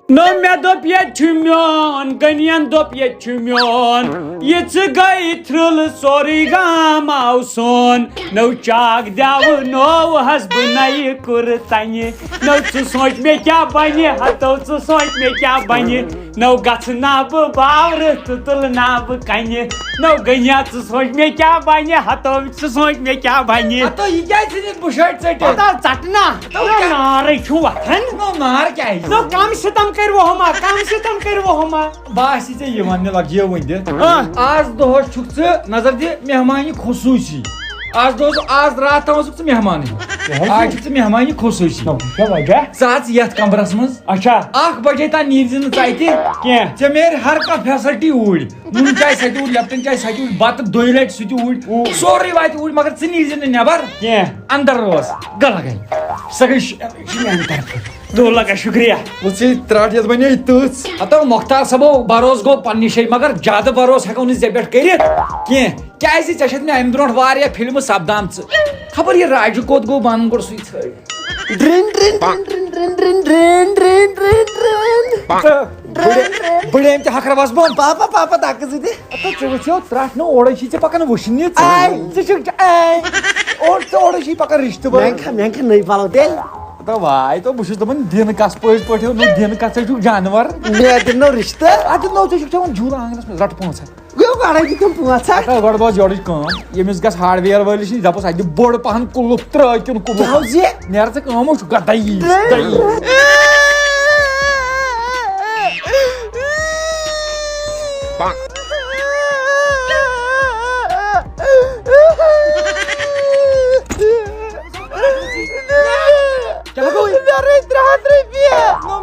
نو مے دوپ یہ میون گنین دوپ یہ میون یہ گئی تھرل سوری گام آو سون نو چاک دیو نو حسب نئی کور تنہ نو سوچ مے کیا بنہ ہتو سوچ مے کیا بنہ نو گھنا بہ باور تو تلنا بہ کنہ نو گنیا سوچ مے کیا بنہ ہتو سوچ مے کیا بنہ تو یہ کیا چیز بشٹ ژٹِتھ ژٹنا نار وتھان نو نار کیا نو کم ستم کرو ہما کم ستم کرو ہما باسی ژے یہ وننہِ لگ یہ ؤنۍ دِ آز دۄہس چھُکھ ژٕ نظر دِ مہمانہِ خصوٗصی آز دۄہس آز راتھ تام اوسُکھ ژٕ مہمانٕے آز چھُکھ ژٕ مہمانہِ خصوٗصی کیا وجہ ژٕ اژ یتھ کمرس منٛز اچھا 1 بجے تام نیرِ زِ نہٕ ژٕ اتہِ کینٛہہ ژےٚ میلہِ ہر کانٛہہ فیسلٹی اوٗرۍ نوٗن چاے سۄ تہِ اوٗرۍ لیپٹن چاے سۄ تہِ اوٗرۍ بتہٕ 2 لٹہِ سُہ تہِ اوٗرۍ سورُے واتہِ اوٗرۍ مگر ژٕ نیرِ زِ نہٕ نٮ۪بر کینٛہہ اندر روز گلا گٔے سۄ گٔے میانہِ طرفہٕ 2 لَچھ شُکریہ ژٕ ترٛٹھ یتھ بنے تٕژ ہتو مۄختار صٲبو بروس گوٚو پننہِ جایہِ مگر زیادٕ بروس ہٮ۪کو نہٕ ژےٚ پٮ۪ٹھ کٔرِتھ کینٛہہ کیازِ ژےٚ چھتھ مےٚ امہِ برونٛٹھ واریاہ فلمہٕ سپدامژٕ خبر یہِ راجہِ کوٚت گوٚو بنُن گۄڈٕ سُے ژھٲرۍ بڑیم تہِ ہکھرواس بۄن پاپا پاپا دکہٕ زٕ دِ ژٕ وٕچھو ترٛٹھ نہٕ اورے چھِ ژےٚ پکان وٕچھنہِ ژٕ چھُکھ اورے چھِ پکان رشتہٕ مےٚ کھہ نٔے پلو تیٚلہِ واے تو بہٕ چھُس دپان دِنہٕ کس پٔزۍ پٲٹھۍ نہٕ دِنہٕ کس ژٕ چھُکھ جانور مےٚ دِنو رشتہٕ ادٕ نو ژٕ چھُکھ چٮ۪وان جوٗلہٕ آنٛگنس منٛز رٹ 500 گوٚو گۄڈے دِتِم 500 گۄڈٕ بوز یورٕچ کٲم ییٚمِس گژھِ ہاڈوِیر وٲلِس نِش دپوس اتہِ دِ بوٚڑ پہن کُلُف ترٛٲکِن کُلُف زِ نیرٕ ژٕ کٲم چھُ گدایی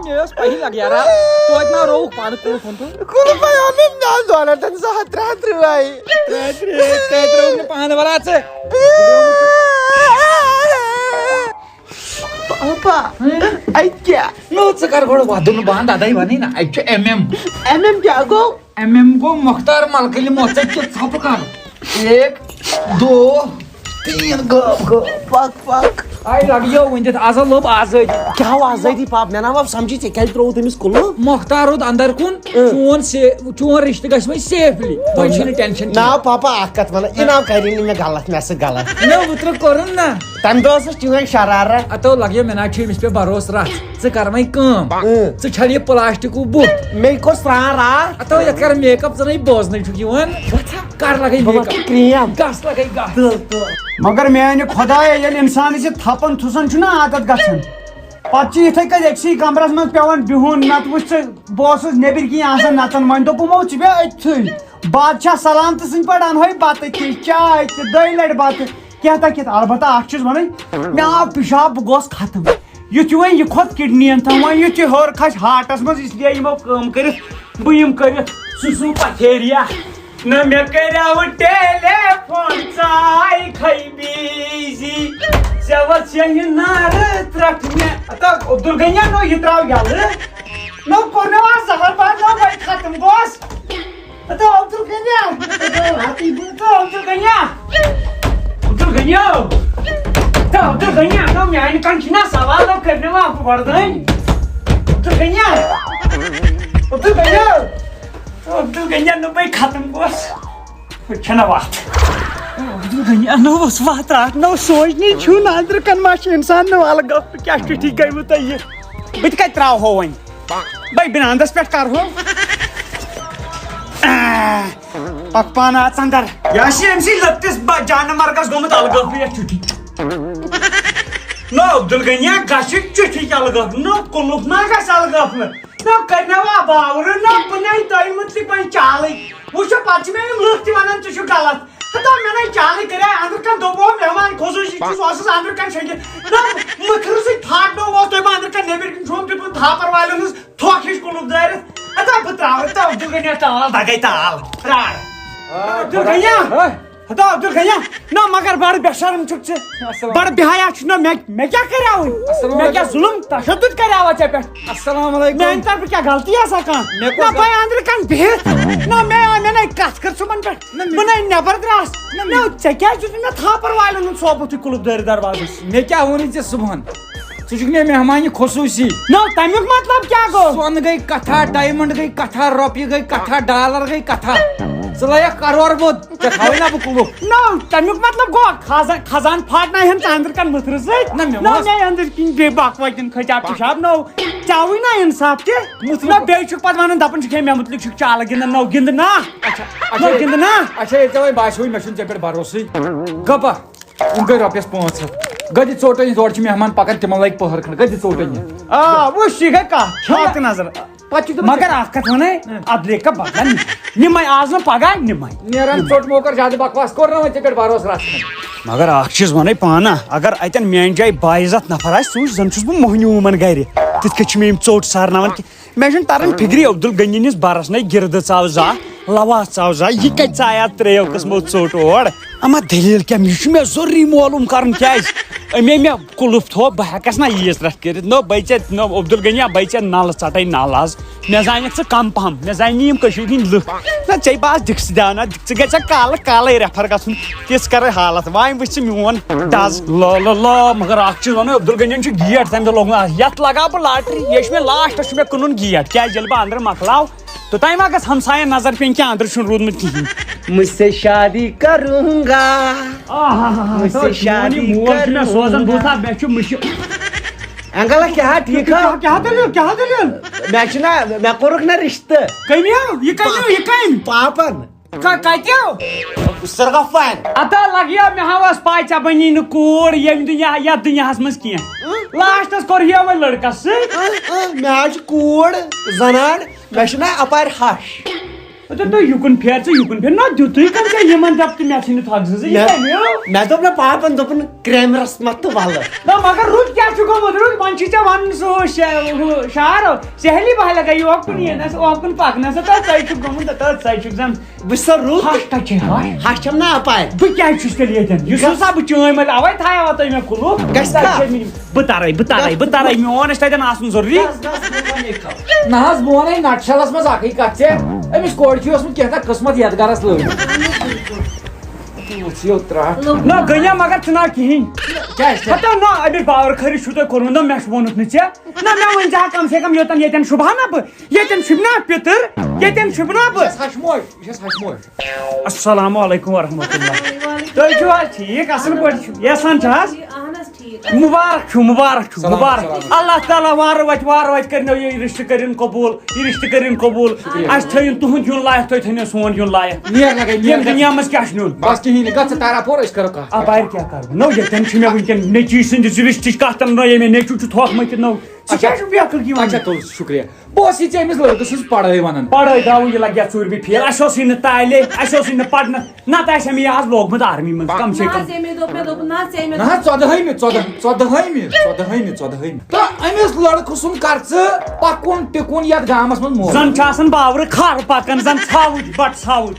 مےٚ ٲس پہی لگ یارا توتہِ نا رووُکھ پانہٕ کُلُف $200 300 ترٛٲوُکھ نہٕ پانہٕ ورا ژٕ پاپا اَتہِ کیٛاہ نو ژٕ کر گۄڈٕ ودُن بنٛد ادے ونے نا اتہِ چھُ MM کیٛاہ گوٚو گوٚو مۄختار ملکہٕ یِمو ژٕ تہِ ژھۄپہٕ کر 1 2 3 گٔو پک آے لگیو وٕنۍ دِتھ آز لوٚب آزٲدی کیٛاہ ہو آزٲدی پاپ مےٚ نا آو سمجھی ژےٚ کیٛازِ ترٛووُتھ أمِس کُلوٗ مۄختار روٗد اندر کُن چون رشتہٕ گژھِ وۄنۍ سیفلی وۄنۍ چھُنہٕ ٹینشن نا پاپا اکھ کتھ ونان اِنعام کری نہٕ مےٚ غلط مےٚ سۭتۍ غلط مےٚ اوترٕ کوٚرُن نا تمہِ دۄہ ٲسٕس چٲنۍ شرارت اتو لگیو مےٚ نہ چھُ أمِس پٮ۪ٹھ بروس رژھ ژٕ کر وۄنۍ کٲم ژٕ چھل یہِ پلاسٹِکُک بُتھ مےٚ کوٚر سرٛان راتھ اتو یتھ کر میک اپ ژٕ نَے بوزنٕے چھُکھ یِوان کر لگے میک اپ کرٛیم گژھ لگے گژھ مگر میانہِ خۄدایا ییٚلہِ اِنسانس یہِ تھپن تھُسن چھُنہ عادت گژھان پتہٕ چھُ یِتھٕے کٔنۍ أکسٕے کمرس منٛز پیوان بِہُن نتہٕ وٕچھ ژٕ بہٕ اوسُس نیبٕرۍ کِنۍ آسان نژان وۄنۍ دوٚپمو ژٕ بیٚہہ أتھٕے بادشاہ سلامتہٕ سٕنٛدۍ پٲٹھۍ انہوے بتہٕ تہِ چاے تہِ 2 لٹہِ بتہٕ کینٛہہ کینٛہہ البتہ اکھ چیٖز ونٕنۍ مےٚ آو پِشاب بہٕ گوس ختم یُتھ وۄنۍ یہِ کھوٚت کڈنین تام وۄنۍ یُتھ یہِ ہیوٚر کھسہِ ہاٹس منٛز اس لیے یِمو کٲم کٔرِتھ بہٕ یِم کٔرِتھ سُہ پتھیریا نہ مےٚ کریاو ٹیلیفون ژاے کھے بیزی ژےٚ وژھیٚیہِ نارٕ ترٛٹھ مےٚ عبدالغنیا نو یہِ تراو یلہٕ نو کوٚر مےٚ وۄنۍ زہر باد نو وۄنۍ ختم گوس عبدالغنیا نو میانہِ کن چھُنہ سوال نو کٔرۍ مےٚ وۄنۍ وردٲنۍ عبدالغنیا نو بے ختم گوس چھنہ وتھ عبدالغنیا نو اوس وتھ راتھ نو سوچنی چھُنہ أنٛدرٕ کن ما چھُ اِنسان نو الگ گپ کیاہ چھُ ٹھیک گٔیوٕ تۄہہِ یہِ بہٕ تہِ کتہِ تراوہو وۄنۍ بے بناندس پٮ۪ٹھ کرہو پک پان اژ اندر یہِ چھِ أمۍ سٕے لٔکٹِس جانہٕ مرگس گوٚمُت الگٲفی چُٹھی نو عبدالغنیا گژھِ چُٹھی الگٲف نو کُلُف ما گژھِ الگٲفنہٕ نو کٔرۍ مےٚ وۄنۍ باورٕ نو بہٕ نَے تۄہہِ مُتلِق وۄنۍ چالٕے وٕچھو پتہٕ چھِ مےٚ یِم لُکھ تہِ ونان ژٕ چھُکھ غلط ہتو مےٚ نَے چالٕے کَرے أنٛدرٕ کَنۍ دوٚپمو مہمان خصوٗصی چھُس اوسُس أنٛدرٕ کَنۍ شٔنگِتھ نو مٔکھرٕ سۭتۍ پھاٹنوو اوس تۄہہِ أنٛدرٕ کَنۍ نیبٕرۍ کِنۍ چھُم دیُتمُت تھاپر والٮ۪ن ہٕنٛز تھوٚکھ ہِش کُلُف دٲرِتھ ہتو بہٕ تراوٕ تو عبدالغنیا تال دگے تال پرٛار عبدالغنیا ہتو عبدالغنیا نو مگر بڑٕ بے شرم چھُکھ ژٕ بڑٕ بِہایا چھُ نہ مےٚ کیٛاہ کریاوُن مےٚ کیٛاہ ظُلم تشدُد کریاوا ژےٚ پٮ۪ٹھ السلام علیکم میانہِ طرفہٕ کیٛاہ غلطی آسا کانٛہہ نہ بے أنٛدرٕ کَنۍ بِہِتھ نہ مےٚ نَے کتھ کٔر صُبحن پٮ۪ٹھ بہٕ نَے نیبر دراس نہ ژےٚ کیٛازِ دِتُتھ مےٚ تھاپر والٮ۪ن ہُنٛد صوبُتھٕے کُلُف دٲرِتھ دروازس مےٚ کیٛاہ ووٚنُے ژےٚ صُبحن ژٕ مےٚ مہمان خصوٗصی نو تمیُک مطلب کیا گو سۄن گٔے کتھا ڈایمنڈ گٔے کتھا رۄپیہِ گٔے کتھا ڈالر گٔے کتھا ژٕ لایکھ کرور بود ژےٚ تھاوٕے نا بہٕ کُلوٗک نو تمیُک مطلب گو خزان پھاٹنا ہن ژٕ کن مٔتھرٕ سۭتۍ نہ مےٚ نو اوس- مےٚ أنٛدٕرۍ کِنۍ بیٚیہِ بکوتٮ۪ن کھٔتۍ پِشاب نو ژاوٕے نا اِنصاف تہِ نو بیٚیہِ چھُکھ پتہٕ ونان دپان چھُکھ ہے مےٚ مُتلِق چھُکھ چالہٕ گِنٛدان نو گِنٛدٕ نا نو گِنٛدٕ نا اچھا ییٚلہِ ژےٚ وۄنۍ باسیوٕے مےٚ چھُنہٕ ژےٚ پٮ۪ٹھ بروسٕے گپا یِم گٔے رۄپیس 500 گٔے دِ ژوٚٹ أنِتھ اورٕ چھِ مہمان پکان تِمن لگہِ پٔہر کھنڈ گٔے دِ ژوٚٹ أنِتھ آ وٕچھ یہِ گٔے کتھ چھاکھ نظر پتہٕ چھُ مگر اکھ کتھ ونے ادٕ لیکھا بدل نِمے آز نہٕ پگاہ نِمے نیران ژوٚٹ موکر زیادٕ بکواس کوٚر نہٕ وۄنۍ ژےٚ پٮ۪ٹھ بروسہٕ رژھ مگر اکھ چیٖز ونے پانا اگر اتٮ۪ن میانہِ جایہِ باعزت نفر آسہِ سُہ زن چھُس بہٕ موہنیوٗ یِمن گرِ تِتھ کٔنۍ چھِ مےٚ یِم ژوٚٹ سارناوان مےٚ چھُنہٕ تران فِکری عبدل غنی نِس برس نے گردٕ ژاو زا لوا ژاو زا یہِ کتہِ ژایا 3 قٕسمو ژوٚٹ اور اما دلیل کیٛاہ یہِ چھُ مےٚ ضروٗری معلوٗم کرُن کیٛازِ اَمے مےٚ کُلُف تھوٚو بہٕ ہٮ۪کس نا ییٖژ رٮ۪تھ کٔرِتھ نو بے ژےٚ نو عبدل غنیا بے ژےٚ نلہٕ ژٹے نل آز مےٚ زانٮ۪کھ ژٕ کم پہم مےٚ زانہِ یِم کٔشیٖرِ ہِنٛدۍ لُکھ نہ ژےٚ باس دِکسہٕ دیانا ژٕ گژھکھ کالہٕ کالے ریفر گژھُن تِژھ کرے حالت وۄنۍ وٕچھ ژٕ میون ڈز لا مگر اکھ چیٖز ونو عبدل غنین چھُ گیٹ تمہِ دۄہ لوگمُت یتھ لگاو بہٕ لاٹری یہِ چھُ مےٚ لاسٹس چھُ مےٚ کٕنُن گیٹ کیٛازِ ییٚلہِ بہٕ انٛدر مکلاو توٚتانۍ ما گژھ ہمساین نظر پیٚنۍ کینٛہہ انٛدر چھُنہٕ روٗدمُت کِہینۍ مجھ سے شادی کروں گا مجھ سے شادی مول چھُ مےٚ سوزان بوٗزتھا مےٚ چھُ مُشک انکل کیا ٹھیک ہے کیٛاہ دٔلیٖل کیٛاہ دٔلیٖل مےٚ چھُ نا مےٚ کوٚرُکھ نا رِشتہٕ کٔمیو یہِ کٔمۍ پاپن کتیو سرغفان اتا لگیا مےٚ ہاوس پاے ژےٚ بنی نہٕ کوٗر ییٚمہِ دُنیا یتھ دُنیاہس منٛز کینٛہہ لاسٹس کوٚر ہا وۄنۍ لڑکس سۭتۍ مےٚ حظ چھِ کوٗر زنان مےٚ چھُ نا اپارِ ہش تُہۍ یُکُن پھیر ژٕ یُکُن پھیر نہ دِتُے کم ژےٚ یِمن دپ تہٕ مےٚ ژھٕنہِ تھۄگزٕ زٕ یہِ کمیو مےٚ دوٚپ نا پاپن دوٚپُن کرٛیمرس مت تہٕ ولہٕ نہ مگر رُت کیٛاہ چھُ گوٚمُت رُت وۄنۍ چھُے ژےٚ ونُن سُہ شعر سہلی بہلی گٔے اوکُن یِنس اوکُن پکنس تہٕ ژے چھُکھ گوٚمُت تہٕ ژے چھُکھ زن بہٕ چھُس سا رُت ہش کتہِ چھے ہش ہش چھم نا اپارِ بہٕ کیٛازِ چھُس تیٚلہِ ییٚتٮ۪ن یُس ہسا بہٕ چٲنۍ مٔلۍ اوے تھایوا تُہۍ مےٚ کُلوٗ گژھِ نا؟ بہٕ ترے میون ٲسۍ تتٮ۪ن آسُن ضروٗری نہ حظ بہٕ ونے نٹشلس منٛز اکٕے کتھ ژےٚ أمِس کورِ چھُ اوسمُت کینٛژھا قٕسمت یتھ گرس نہ گٔنیا مگر ژٕ نہ کِہینۍ کیٛازِ ہتا نہ أمِس باور خٲری چھُو تۄہہِ کوٚرمُت نہ مےٚ چھُ ووٚنُتھ نہٕ ژےٚ نہ مےٚ ؤنۍ زِ ہا کم سے کم یوٚتن ییٚتٮ۪ن شوٗبہا نا بہٕ ییٚتٮ۪ن شوٗبہِ نا پِتٕر ییٚتٮ۪ن شوٗبہِ نا بہٕ ہشموش یہِ چھَس ہشموش السلام علیکم ورحمۃ اللہ تُہۍ چھِو حظ ٹھیٖک اصل پٲٹھۍ چھِو یژھان چھِ حظ مُبارک چھُ مُبارک اللہ تعالیٰ وارٕ وتہِ کٔرنو یہِ رِشتہٕ کٔرِنۍ قبوٗل اَسہِ تھٲیِن تُہُنٛد یُن لایق تُہۍ تھٲیِو سون یُن لایق نیر لگے ییٚمہِ دُنیا منٛز کیٛاہ چھُ نیُن بس کِہیٖنۍ نہٕ گژھ ژٕ تاراپور أسۍ کرو کتھ اپارِ کیٛاہ کرٕ بہٕ نو ییٚتٮ۪ن چھِ مےٚ وٕنکٮ۪ن نیٚچی سٕنٛدِس رِشتٕچ کتھ تہِ نو مےٚ نیٚچوٗ چھُ تھوکھ مٔتِتھ نو ژٕ کیٛاہ چھُکھ بیکٕل کی اچھا وَنان تُل شُکریہ بہٕ اوسُے ژےٚ أمِس لڑکہٕ سٕنٛز پڑٲے ونان پڑٲے داوُن یہِ لگہِ ژوٗرمہِ پھیرِ اَسہِ اوسُے نہٕ تعلیٖم اَسہِ اوسُے نہٕ پرنہٕ نتہٕ آسہِ ہا مےٚ یہِ آز لوگمُت آرمی منٛز کم سے کم نہ حظ 14ہمہِ تہٕ أمِس لڑکہٕ سُنٛد کر ژٕ پکُن ٹِکُن یتھ گامس منٛز مول زن چھُ آسان باورٕ کھار پکان زن ژھاوٕج بٹ ژھاوٕج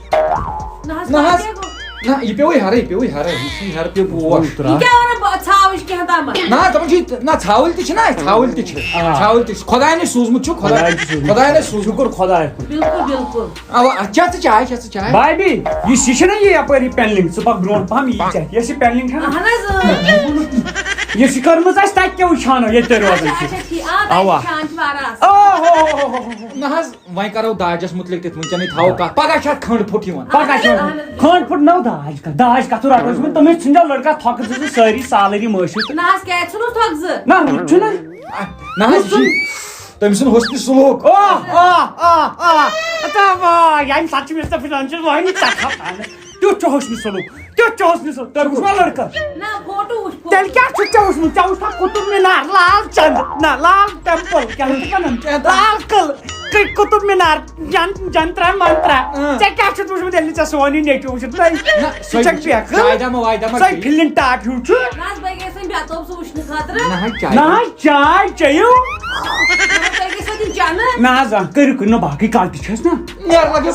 نہ حظ نہ یہِ پیوٚوُے ہرٕے یہِ ہر پیوٚو بوش نہ دپان چھُے نہ ژھاوٕلۍ تہِ چھِ نا اَسہِ ژھاوٕلۍ تہِ چھِ خۄداے نے سوٗزمُت چھُ خۄداے نے سوٗزمُت شُکُر خۄدایس اوا چےٚ ژٕ چاے بابی یہِ چھُنہ یہِ یپٲری پینلنگ ژٕ پک برونٛٹھ پہم یی ژےٚ یۄس یہِ پینلنگ چھےٚ یُس یہِ کٔرمٕژ آسہِ تتہِ کیٛاہ وٕچھانو ییٚتہِ تُہۍ روزان نہ حظ وۄنۍ کرو داجس مُتعلق تہِ وٕنکیٚنٕے تھاوو کتھ پگاہ چھِ اتھ کھنٛڈ پھُٹ یِوان پگاہ چھُ کھنٛڈ پھٕٹ نو داج کتھ رٹو تٔمِس ژھٕنجو لڑکا تھۄکہٕ زٕ سٲری سالری مٲشِتھ نہ رُت چھُنہ نہ حظ تٔمۍ سُنٛد حُسنہِ سلوٗک ییٚمہِ ساتہٕ چھُ مےٚ ژےٚ پھِران چھُ وۄنۍ تیُتھ چھُ حُسنہِ سلوٗک تۄہہِ وٕچھوا لڑکہٕ تیٚلہِ کیٛاہ چھُتھ ژےٚ وٕچھمُت ژےٚ وٕچھوا قطب مینار لال چند نہ لال ٹیمپل کیٛاہ چھِ وَنان لال قلعہٕ قطب مینار جنترا منترا ژےٚ کیٛاہ چھُتھ وٕچھمُت ییٚلہِ نہٕ ژےٚ سون یہِ نیٚچوٗ وٕچھُتھ ژٕ چھکھ بیکھٕ سۄے فِلِنگ ٹاٹ ہیوٗ چھُ نہ حظ چاے چیٚیِو نہ حظ کٔرِو نہ باقٕے کَل تہِ چھَس نا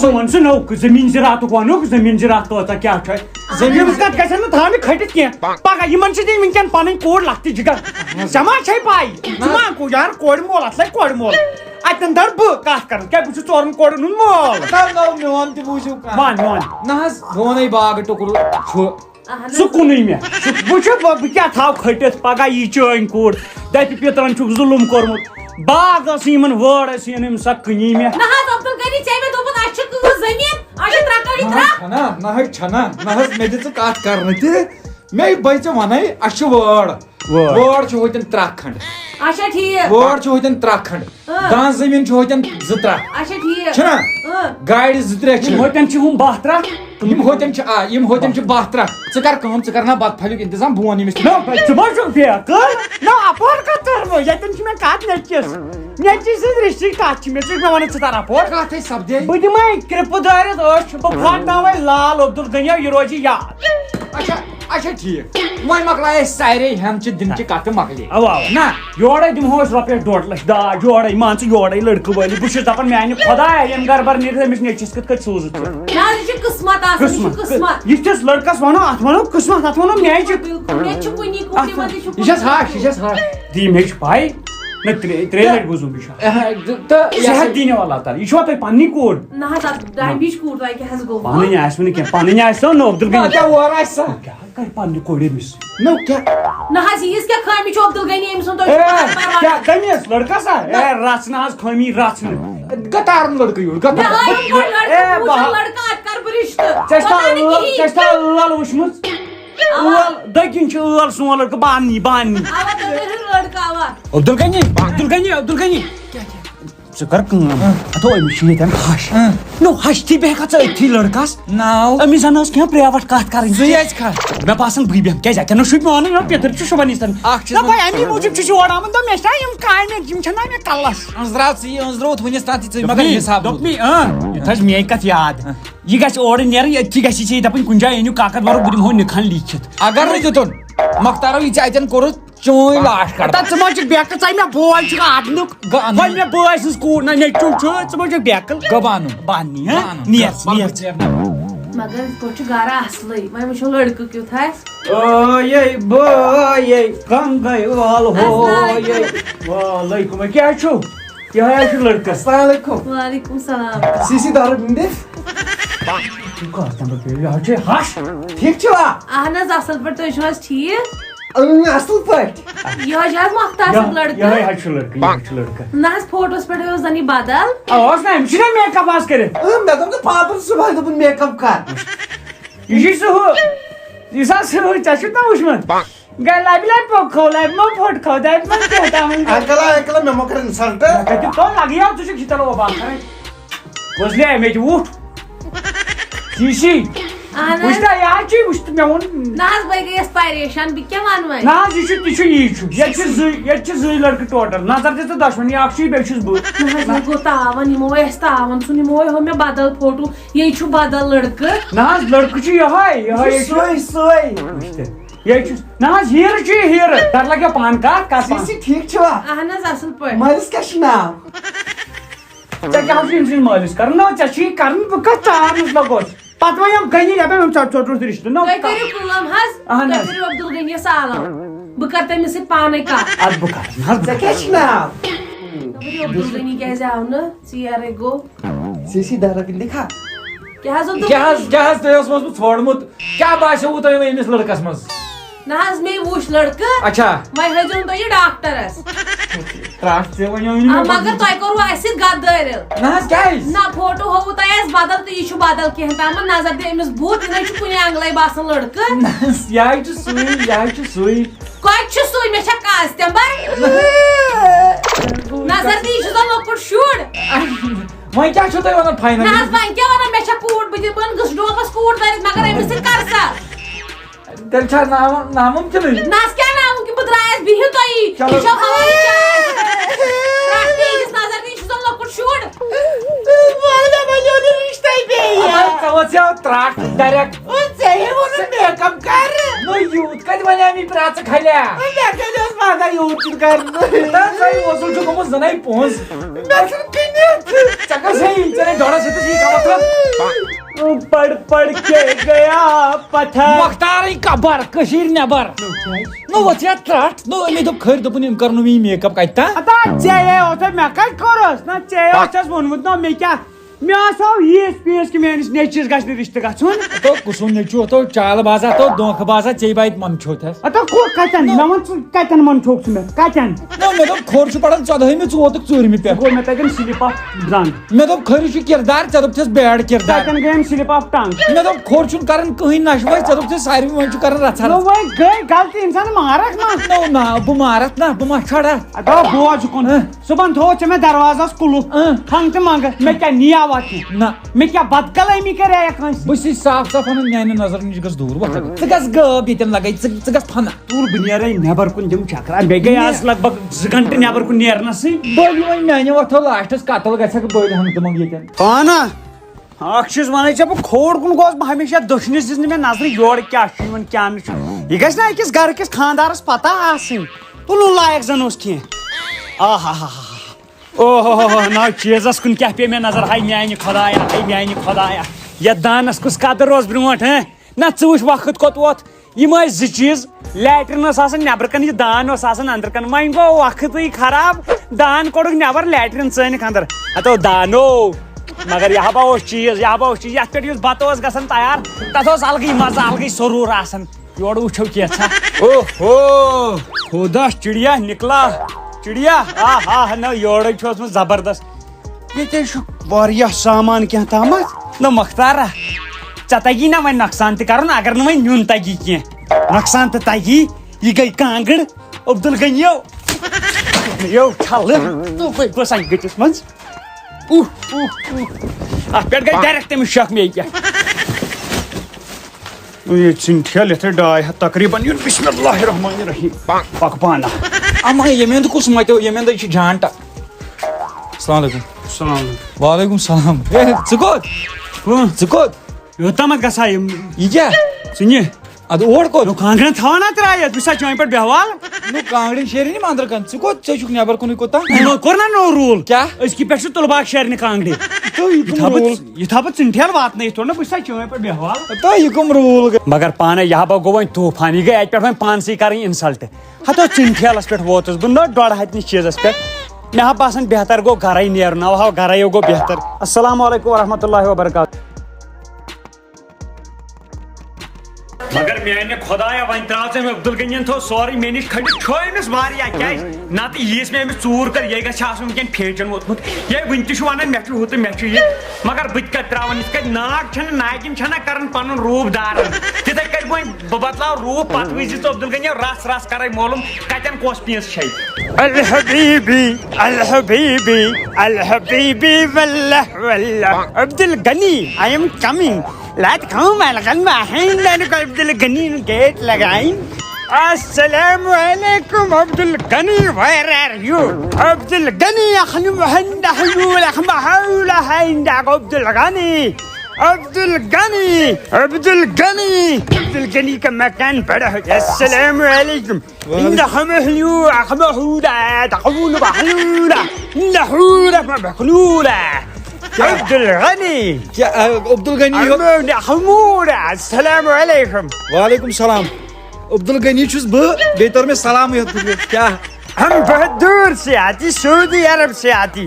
ژٕ وَن سُہ نوٚو زٔمیٖن زِراتُک وَنوکھ زٔمیٖن زِرات کۭژاہ کیٛاہ چھُ اَسہِ زٔمیٖنَس کَتھ گژھن نہٕ تھاونہِ کھٔٹِتھ کینٛہہ پگاہ یِمن چھِ دِنۍ وٕنکٮ۪ن پنٕنۍ کوٗر لۄکٹہِ جِگر ژےٚ ما چھے پاے ژٕ ما یار کورِ مول اَتھ لگہِ کورِ مول اتٮ۪ن در بہٕ کتھ کران کیٛاہ بہٕ چھُس ژورن کورٮ۪ن ہُنٛد مول میون تہِ بوٗزِو وَن نہ حظ بہٕ وَنَے باغہٕ ٹُکرٕ چھُ سُہ کُنُے مےٚ وٕچھ بہٕ کیٛاہ تھاو کھٔٹِتھ پگاہ یی چٲنۍ کوٗر دَپہِ پِترَن چھُکھ ظُلُم کوٚرمُت باغ ٲس یِمن وٲر ٲس یِم سۄ کٕنی مےٚ نہ حظ عبدل غنی ژےٚ مےٚ دوٚپُت اَسہِ چھُ کۭژ زٔمیٖن اَسہِ چھِ ترٛکٲڑی ترٛکھ چھنا نہ حظ چھنا نہ حظ مےٚ دِژٕ کتھ کرنہٕ تہِ مےٚ بٔے ژےٚ وَنَے اَسہِ چھِ وٲر چھِ ہوتٮ۪ن 3 کھنٛڈ اچھا ٹھیٖک وٲر چھِ ہوتٮ۪ن 3 کھنٛڈ دان زٔمیٖن چھِ ہوتٮ۪ن 2-3 اچھا ٹھیٖک چھنا گاڑِ 2-3 چھِ ہوتٮ۪ن چھِ ہُم 12 ترٛکھ یِم ہوتٮ۪ن چھِ یِم ہوتٮ۪ن چھِ 12 ترٛکھ ژٕ کر کٲم ژٕ کرنا بتہٕ پھلیُک انتظام بہٕ وَنہٕ أمِس ژٕ ما چھُکھ فیکہٕ نہ اپور کتھ تر بہٕ ییٚتٮ۪ن چھِ مےٚ کتھ نیٚچوِس نیٚچوِ سٕنٛز رِشتٕچ کتھ چھِ مےٚ ژٕ چھُکھ مےٚ ونان ژٕ تر اپور کتھ ہے سپدے بہٕ دِمے کرٛپہٕ دٲرِتھ أچھ بہٕ پھاٹناوے لال عبدل غنیو یہِ روزِ یاد اچھا اچھا ٹھیٖک وۄنۍ مۄکلایے أسۍ سارے ہٮ۪مچہِ دِنچہِ کتھٕ مۄکلے اوا اوا نہ یورے دِمہو أسۍ رۄپیس 2 لچھ داج یورے مان ژٕ یورے لڑکہٕ وٲلی بہٕ چھُس دپان میانہِ خۄدایا ییٚمہِ گربار نیرِ أمِس نیٚچوِس کِتھ کٔٹھۍ سوٗزُتھ ژٕ نہ حظ یہِ چھُ قٕسمت آسان یہِ چھُ قٕسمت یِتھِس لڑکس ونو اتھ ونو قٕسمت اتھ ونو میچ مےٚ چھُ کُنی کوٗرِ منٛز یہِ چھُ یہِ چھس ہش یہِ چھس ہش دی مےٚ چھِ پاے نہ 3 لٹہِ بوٗزُم یہِ چھُ تہٕ صحت دیٖنو اللہ تعالیٰ یہِ چھُوا تۄہہِ پننی کوٗر نہ حظ ڈایبِچ کوٗر تۄہہِ کیٛاہ حظ گوٚو پنٕنۍ آسوٕ نہٕ کینٛہہ پنٕنۍ آسہِ نہٕ عبدل غنی کیٛاہ وٲر آسہِ سا کیٛاہ کرِ پننہِ کورِ أمِس نو کیٛاہ نہ حظ ییٖژ کیٛاہ خٲمی چھُ عبدل غنی أمۍ سُنٛد تۄہہِ چھُو پتہ کیٛاہ کٔمِس لڑکس اے رژھنہٕ حظ خٲمی رژھنہٕ گتارن لڑکہٕ یور مےٚ گتار ہٲیِو گۄڈٕ لڑکہٕ وٕچھو لڑکہٕ اَتہِ کَرٕ بہٕ رِشتہٕ ژےٚ پتہ نہٕ چھےٚ کِہیٖنۍ ٲل وٕچھمٕژ ٲل دٔگِنۍ چھِ ٲل سون لڑکہٕ باننی باننی اوا تُہۍ کٔرِو لڑکہٕ اوا عبدل غنی ژٕ کر کٲم ہتو أمِس چھِ ییٚتٮ۪ن ہش نو ہشتھی بہٕ ہٮ۪کھا ژٕ أتھی لڑکس ناو أمِس زن ٲس کینٛہہ پریوٹ کتھ کرٕنۍ زٕے ٲسۍ کھا مےٚ باسان بٕے بیٚہمہٕ کیٛازِ اَتٮ۪ن شُپۍ مےٚ وَنُن پِتٕر چھُ صُبحن یِتھن اکھ چیٖز امی موٗجوٗب چھُس یور آمُت دوٚپ مےٚ چھنا یِم کامہِ یِم چھنا مےٚ کلس أنٛزراو ژٕ یہِ أنٛزرووُتھ وٕنِس تام تہِ ژٕ مگر حساب دوٚپمے یہِ تھٲیزِ میٲنۍ کتھ یاد یہِ گژھِ اورٕ نیرٕنۍ أتھی گژھِ ژےٚ دپٕنۍ کُنہِ جایہِ أنِو کاکد وارو بہٕ دِمہو نِکھن لیٖکھِتھ اگر نہٕ دِتُن مۄختارو یہِ ژےٚ اَتٮ۪ن کوٚرُتھ چٲنۍ لاش کڑ ژٕ ما چھُکھ بیکہٕ ژَے مےٚ بوے چھُکھ اَدنُک وۄنۍ مےٚ بٲے سٕنٛز کوٗر نہ نیٚچوٗ چھُ ژٕ ما چھُکھ بیکہٕ گوٚو بانُن باننی نیر مگر یِتھ پٲٹھۍ چھُ گرٕ اصلٕے وۄنۍ وٕچھو لڑکہٕ کیُتھ آسہِ اوے بٲے کم گٔے وال ہوے وعلیکُم کیٛاہ چھُو یِہوے حظ چھُ لڑکہٕ السلام علیکم وعلیکم سلام سی سی دارو بِنٛدِ یہِ حظ چھُ ہش ٹھیٖک چھِوا اہن حظ اصل پٲٹھۍ تُہۍ چھِو حظ ٹھیٖک اصٕل پٲٹھۍ یہِ حظ چھِ حظ مۄختار صٲب یِہوے لڑکہٕ حظ چھُ لڑکہٕ یِہوے چھُ لڑکہٕ نہ حظ فوٹوس پٮ۪ٹھ اوس زن یہِ بدل اوس نہ أمِس چھُنہ میک اپ آز کٔرِتھ مےٚ دوٚپ نہٕ پاپَن صُبحٲے دوٚپُن میک اپ کر یہِ چھُ سُہ ہُہ یُس حظ سُہ ژےٚ چھُتھ نہ وٕچھمُت لبہِ لبہِ پوٚکھو لبہِ ما پھوٚٹکھو دپہِ ما کیٛاہ تامَتھ اکلا مےٚ مۄکر اِنسلٹ کتہِ تو لگیو ژٕ چھُکھ چلو بات کرٕنۍ بوزلے مےٚ تہِ وُٹھ سی اہن وٕچھ حظ نہ یہِ حظ چھُے وٕچھ مےٚ ووٚن نہ حظ بہٕ گٔیَس پریشان بہٕ کیٛاہ وَنہٕ وۄنۍ نہ حظ یہِ چھُ تہِ چھُ یی چھُ ییٚتہِ چھِ 2 لڑکہٕ ٹوٹل نظر دِ ژٕ دۄشوٕنی اکھ چھُے بیٚیہِ چھُس بہٕ نہ حظ مےٚ گوٚو تاوَن یِمو اَسہِ تاوَن سُنٛد یِمو ہٲو مےٚ بدل فوٹو یے چھُ بدل لڑکہٕ نہ حظ لڑکہٕ چھُ یِہوے یہِ چھُ نہ حظ ہیٖرٕ چھُ یہِ ہیٖرٕ تَتھ لگیو پانہٕ کتھ ٹھیٖک چھِوا اہن حظ اصل پٲٹھۍ مٲلِس کیٛاہ چھُ ناو ژےٚ کیٛاہ چھُ أمۍ سٕنٛدۍ مٲلِس کرُن نہ ژےٚ چھُے کرُن بہٕ کتھ ژارنس لگوس پتہٕ وۄنۍ غنی دپان ژوٚٹُتھ رِشتہٕ نہ تُہۍ کٔرِو کٲم حظ اہن تُہۍ حظ کٔرِو عبدل غنیَس سلام بہٕ کرٕ تٔمِس سۭتۍ پانے کتھ ادٕ بہٕ کرٕ نہ حظ ژےٚ کیٛاہ چھُ ناو دپان عبدل غنی کیٛازِ آو نہٕ ژیرے گوٚو سی سی دارو بِنٛدِ کھا کیٛاہ حظ عبدل کیٛاہ حظ تۄہہِ اوسمُت بہٕ ژھونٛڈمُت کیٛاہ باسیووُ تۄہہِ أمِس لڑکس منٛز نہ حظ مے وٕچھ لڑکہٕ اچھا وۄنۍ ہٲیزیون تُہۍ یہِ ڈاکٹرس ترٛٹھ ژےٚ وَنیو مگر تۄہہِ کوٚروٕ اَسہِ سۭتۍ غدٲرۍ نہ حظ کیٛازِ نہ فوٹو ہووُ تۄہہِ اَسہِ بدل تہٕ یہِ چھُ بدل کینٛہہ تامَتھ نظر دِ أمِس بُتھ یہِ نَے چھُ کُنہِ انٛگلے باسان لڑکہٕ یہِ حظ چھُ سُے یہِ حظ چھُ سُے کۄتہِ چھُ سُے مےٚ چھا کاسٹمبر نظر دِ یہِ چھُ زن لۄکُٹ شُر وۄنۍ کیٛاہ چھُو تُہۍ ونان نہ فاینل حظ وۄنۍ کیٛاہ وَنان مےٚ چھا کوٗر بہٕ دِمہٕ گٔژھ ڈوپس کوٗر دٲرِتھ مگر أمِس سۭتۍ کر سا تیٚلہِ چھا نامُمکِنٕے نہ حظ کیٛاہ ناوُن کہِ بہٕ درٛایس بِہِو تُہی یہِ چلو چھو ہوٲیی چاے أکِس نظر دِ یہِ چھُ زن لۄکُٹ شُر ژےٚ وژھیو ترٛٹھ ڈایریکٹ نو یوٗت کتہِ ونے مےٚ پرٛاژٕ کھلیا وصوٗل چھُ گوٚمُت زَنٕے پونٛسہٕ ژےٚ کر صحیح ژےٚ نَے ڈۄڈس ہیٚتِس یی کمتھ پڑ پڑ کے گیا پتھر مۄختارٕے کبر کٔشیٖرِ نٮ۪بر نو وژھیا ترٛٹھ نو أمۍ دوٚپ خٲر دوٚپُن أمۍ کرنو مےٚ یہِ میک اپ کتہِ تام ژےٚ اوسے مےٚ کتہِ کوٚرُس نہ ژےٚ اوسس ووٚنمُت نہ مےٚ کیٛاہ مےٚ آسہو ییٖژ پیٖس کہِ میٲنِس نیٚچوِس گژھِ نہٕ رِشتہٕ گژھُن تو کُسُن نیچو تو چال بازا تو دونکھٕ بازا ژے بایت من چھو تھس اَتو کتٮ۪ن مےٚ وَن ژٕ کتٮ۪ن منٛدچھوکھ ژٕ مےٚ کتٮ۪ن مےٚ دوٚپ کھور چھُ پران 14مہِ 4/4 پٮ۪ٹھ گوٚو مےٚ تَتٮ۪ن سِلِپ آف ڈرٛنٛگ مےٚ دوٚپ کھٔرِس چھُ کِردار ژےٚ دوٚپتھس بیڈ کِردار تَتٮ۪ن گٔیم سِلِپ آف ٹنٛگ مےٚ دوٚپ کھور چھُنہٕ کران کٕہٕنۍ نشوے ژےٚ دوٚپتھس ساروی وۄنۍ چھُ کران رژھا نو وۄنۍ گٔے غلطی اِنسان مارکھ نا نا بہٕ مارتھ نا بہٕ ما چھڑا اَدو بوز کُن صُبحن تھوٚو ژےٚ مےٚ دروازس کُلُف ہنٛگ تہٕ منٛگہٕ مےٚ کیٛاہ نِیاوا کینٛہہ نہ مےٚ کیٛاہ بدکلٲمی کَرے کٲنٛسہِ بہٕ چھُس صاف صاف ونان میانہِ نظرن نِش گژھ دوٗر وۄتھ ژٕ گژھ غٲب ییٚتٮ۪ن لگے ژٕ گژھ فنا تُل بہٕ نیرے نٮ۪بر کُن دِمہٕ چکرا مےٚ گٔے آز لگ بگ 2 گنٹہٕ نٮ۪بر کُن نیرنسٕے بٔلۍ وۄنۍ میانہِ وۄتھو لاسٹس قتل گژھکھ بٔلۍ ہنٛگ تہٕ منٛگ ییٚتٮ۪ن پانا اکھ چیٖز وَنَے ژےٚ بہٕ کھوڑ کُن گوس بہٕ ہمیشہ دٔچھنِس دِژ نہٕ مےٚ نظرِ یورٕ کیٛاہ چھُ یِوان کیٛاہ نہٕ چھُ یہِ گژھِ نا أکِس گرٕ کِس خانٛدارس پتہ آسٕنۍ تُلُن لایق زن اوس کینٛہہ آہا ہا اوہو نا چیٖزس کُن کیٛاہ پیٚیہِ مےٚ نظر ہاے میانہِ خۄدایا ہاے میانہِ خۄدایا یتھ دانس کُس قدر اوس برٛونٛٹھ نہ ژٕ وٕچھ وقت کوٚت ووت یِم ٲسۍ 2 چیٖز لیٹرِن اوس آسان نٮ۪برٕ کَنۍ یہِ دان اوس آسان أنٛدرٕ کَنۍ وۄنۍ گوٚو وقتٕے خراب دان کوٚڑُکھ نٮ۪بر لیٹرِن ژٲنِکھ انٛدر ہتو دانو مگر یہِ ہبا اوس چیٖز یتھ پٮ۪ٹھ یُس بتہٕ اوس گژھان تیار تتھ اوس الگٕے مزٕ الگٕے سروٗر آسان یورٕ وٕچھو کینٛژھا اوہو خدا چڑیا نکلا چڑیا آہا نہ یورے چھُ اوسمُت زبردست ییٚتہِ چھُ واریاہ سامان کینٛہہ تامتھ نہ مختارا ژےٚ تگی نا وۄنۍ نۄقصان تہِ کرُن اگر نہٕ وۄنۍ نیُن تگی کینٛہہ نۄقصان تہِ تگی یہِ گٔے کانٛگٕر عبدل غنیو یو چھلہٕ بہٕ سنہِ گٔٹِس منٛز اتھ پٮ۪ٹھ گٔے ڈایریکٹ تٔمِس شک مے کیٛاہ ژھٕنٹھل یتھے 200 تقریٖبن یُن بسم اللہ الرحمن الرحیم پک پانا اما ییٚمہِ کُس متیو ییٚمہِ یہِ چھُ جانٹا السلام علیکم السلام علیکم وعلیکم السلام ژٕ کوٚت یوٚتامتھ گژھا یِم یہِ کیٛاہ ژٕ نہِ ادٕ اور کوٚت کانٛگرٮ۪ن تھاوان ترٛٲیِتھ بہٕ چھُسا چٲنۍ پٲٹھۍ بیٚہوان نو کانٛگرٮ۪ن شیرٕنۍ یِم انٛدر کن ژٕ کوٚت ژےٚ چھُکھ نٮ۪بر کُنُے کوٚتام یِمو کوٚر نا نوٚو روٗل کیٛاہ أزکہِ پٮ۪ٹھ چھُ تُلہٕ باغ شیرنہِ کانٛگرِ یہِ تھاو بہٕ ژِنٹھٮ۪ل واتنٲیِتھ تھوڑا بہٕ چھُسا چٲنۍ پٲٹھۍ بیٚہوان تو یہِ کٕم روٗل گٔے مگر پانے یہِ ہبا گوٚو وۄنۍ طوٗفان یہِ گٔے اَتہِ پٮ۪ٹھ وۄنۍ پانسٕے کَرٕنۍ اِنسلٹ ہتو ژِنٹھٮ۪لس پٮ۪ٹھ ووتُس بہٕ نہ 150 چیٖزس پٮ۪ٹھ مےٚ ہا باسان بہتر گوٚو گرے نیرُن اوا گرے گوٚو بہتر السلام علیکم ورحمۃ اللہ وبرکاتہ مگر میانہِ خۄدایا وۄنۍ ترٛاو ژےٚ مےٚ عبدل غنین تھوٚو سورُے مےٚ نِش کھٔڑِتھ چھو أمِس واریاہ کیازِ نتہٕ ییٖژ مےٚ أمِس ژوٗر کٔر یہِ گژھِ آسُن وٕنکٮ۪ن پھیچن ووتمُت یہِ وٕنہِ تہِ چھُ ونان مےٚ چھُ ہُہ تہٕ مےٚ چھُ یہِ مگر بہٕ تہِ کتہِ ترٛاوان یِتھ کٔنۍ ناگ چھنہٕ ناگِن چھنہ کران پنُن روٗپ دارن تِتھے کٔنۍ وۄنۍ بہٕ بدلاو روٗپ پتہٕ وٕچھِ ژٕ عبدل غنیو رژھ کرے معلوم کتٮ۪ن کۄس پیٖس چھے الحبیبی الحبیبی الحبیبی واللہ واللہ عبدل غنی آئی ایم کمنگ لات کھاؤں میں لگن میں کو عبدل غنی گیٹ لگائیں السلام علیکم عبدل غنی ویر آر یو عبدل غنی اخنم ہند حلول اخمحول ہند عبدل غنی عبدل غنی عبدل غنی عبدل غنی کا مکان بڑا ہے السلام علیکم اخمحلو اخمحولا تقول بحلولا نحولا بحلولا عبدل غنی کیا عبدل غنی حمورا السلام علیکم وعلیکم السلام عبدل غنی چھُس بہٕ بیٚیہِ توٚر مےٚ سلامٕے یوت کیٛاہ ہم بہت دور سے آتی سعودی عرب سے آتی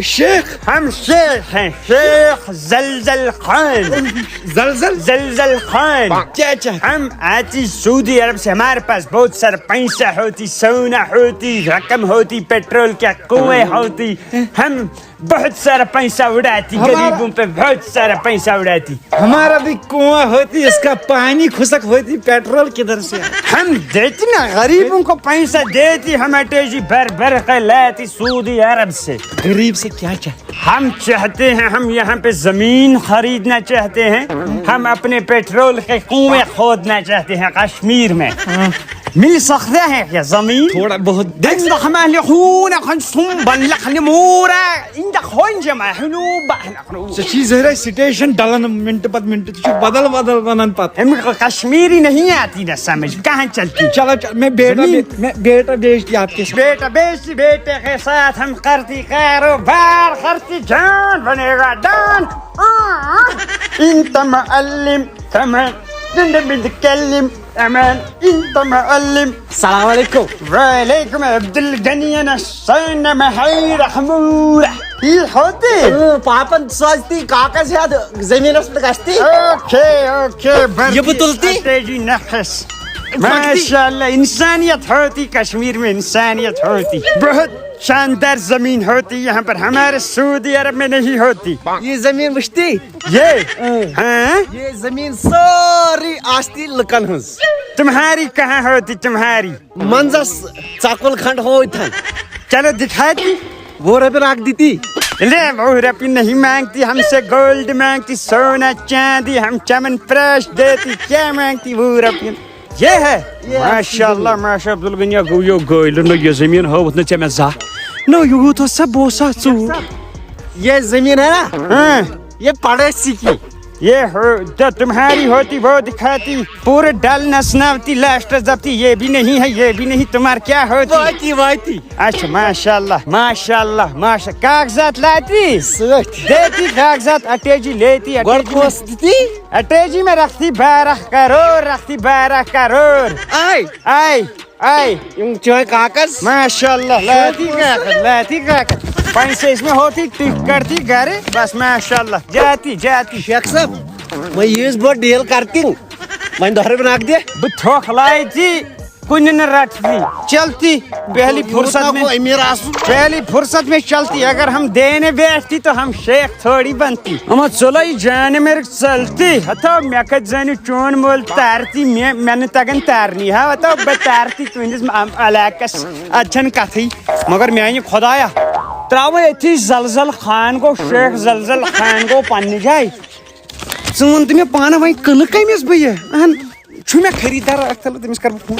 شیخ ہم شیخ ہیں شیخ زلزل خان زلزل خان کیا ہم آتی سعودی عرب سے ہمارے پاس بہت سارا پیسہ ہوتی سونا ہوتی رقم ہوتی پیٹرول کے کنویں ہوتی ہم بہت سارا پیسہ اڑاتی غریبوں پہ بہت سارا پیسہ اڑاتی ہمارا بھی کنواں ہوتی اس کا پانی خشک ہوتی پیٹرول کدھر سے ہم دیتی نا غریبوں کو پیسہ دیتی ہم اٹیجی بھر کے لاتی سعودی عرب سے غریب سے کیا چاہتے ہم چاہتے ہیں ہم یہاں پہ زمین خریدنا چاہتے ہیں ہم اپنے پیٹرول کے کنویں کھودنا چاہتے ہیں کشمیر میں مل سکتا ہے کیا زمین تھوڑا بہت سٹیشن ڈلن منٹ پت منٹ بدل ونان پت کشمیری نہیں آتی نا سمجھ کہاں چلتی چلو میں بیٹا بیچتی آپ کے بیٹا بیچتی بیٹے کے ساتھ ہم کرتی کاروبار کرتی جان بنے گا ڈان انت معلم بنتكلم امان انت معلم. السلام علیکم. وعليكم عبد الغني انا الصين محير حموره یہ ہوتی. پاپن سوچتی کاغذ ہے زمینس پہ گشتی. اوکے یہ بتلتی تیجی نفس. ماشاء اللہ انسانیت ہوتی کشمیر میں, انسانیت ہوتی. بہت شاندار زمین ہوتی یہاں پر, ہمارے سعودی عرب میں نہیں ہوتی. یہ زمین وشتی, یہ ہاں یہ زمین ساری آستی لکن ہز. تمہاری کہاں ہوتی تمہاری؟ منزس چاکل کھنڈ ہو تھن. چلو دکھاتی. وہ رب رکھ دیتی. لے وہ روپی نہیں مانگتی ہم سے, گولڈ مانگتی, سونا چاندی, ہم چمن پرش دیتی. کیا مانگتی وہ روپی؟ یہ ہے ماشاء اللہ ماشاء عبد الغنی گو یہ گویل نو یہ زمین ہوت نہ چمے زا نو یہ تو سب بوسا چو. یہ زمین ہے نا, ہاں یہ پڑوسی کی. یہ ہو جو تمہاری ہوتی وہ دکھاتی. پورے ڈل نسناوتی لاسٹ زبتی. یہ بھی نہیں ہے یہ بھی نہیں, تمہار کیا ہوتی؟ واتی واتی. اچھا ماشاء اللہ ماشاء اللہ ماشاء. کاغذات لاتی دیتی, کاغذات اٹیجی لیتی. گوڑ پوس دیتی. اٹیجی میں رکھتی 12 کروڑ, رکھتی 12 کروڑ. آئی آئی آئی یم چوئے کاغذ. ماشاء اللہ لاتی کاغذ, لاتی کاغذ. پیسے اس میں ہوتی, ٹک کرتی گھر بس. ماشاء اللہ جاتی جاتی. شیخ صاحب میں یہ بہت ڈیل کرتی ہوں, میں دہر بنا دے. بہ تھوک لاتی کن نہ رٹتی, چلتی پہلی فرصت میں, پہلی فرصت میں چلتی. اگر ہم دینے بیٹھتی تو ہم شیخ تھوڑی بنتی. اما چلو جان میرے چلتی. ہتو مے کت زن چون مول تارتی, مے نہ تگن تارنی. ہا ہتو بہ تارتی تہندس علاقس اچھن کتھی. مگر میانہ خدایا تراو اتھی زلزل خان گو, شیخ زلزل خان گو پنہ جائے. ژٕ تمہیں پانہ وی کٕنہٕ کٔمِس بہٕ یہِ اہن چھُ مےٚ خریٖدار اکھ تلہٕ تٔمِس کر بہٕ فون.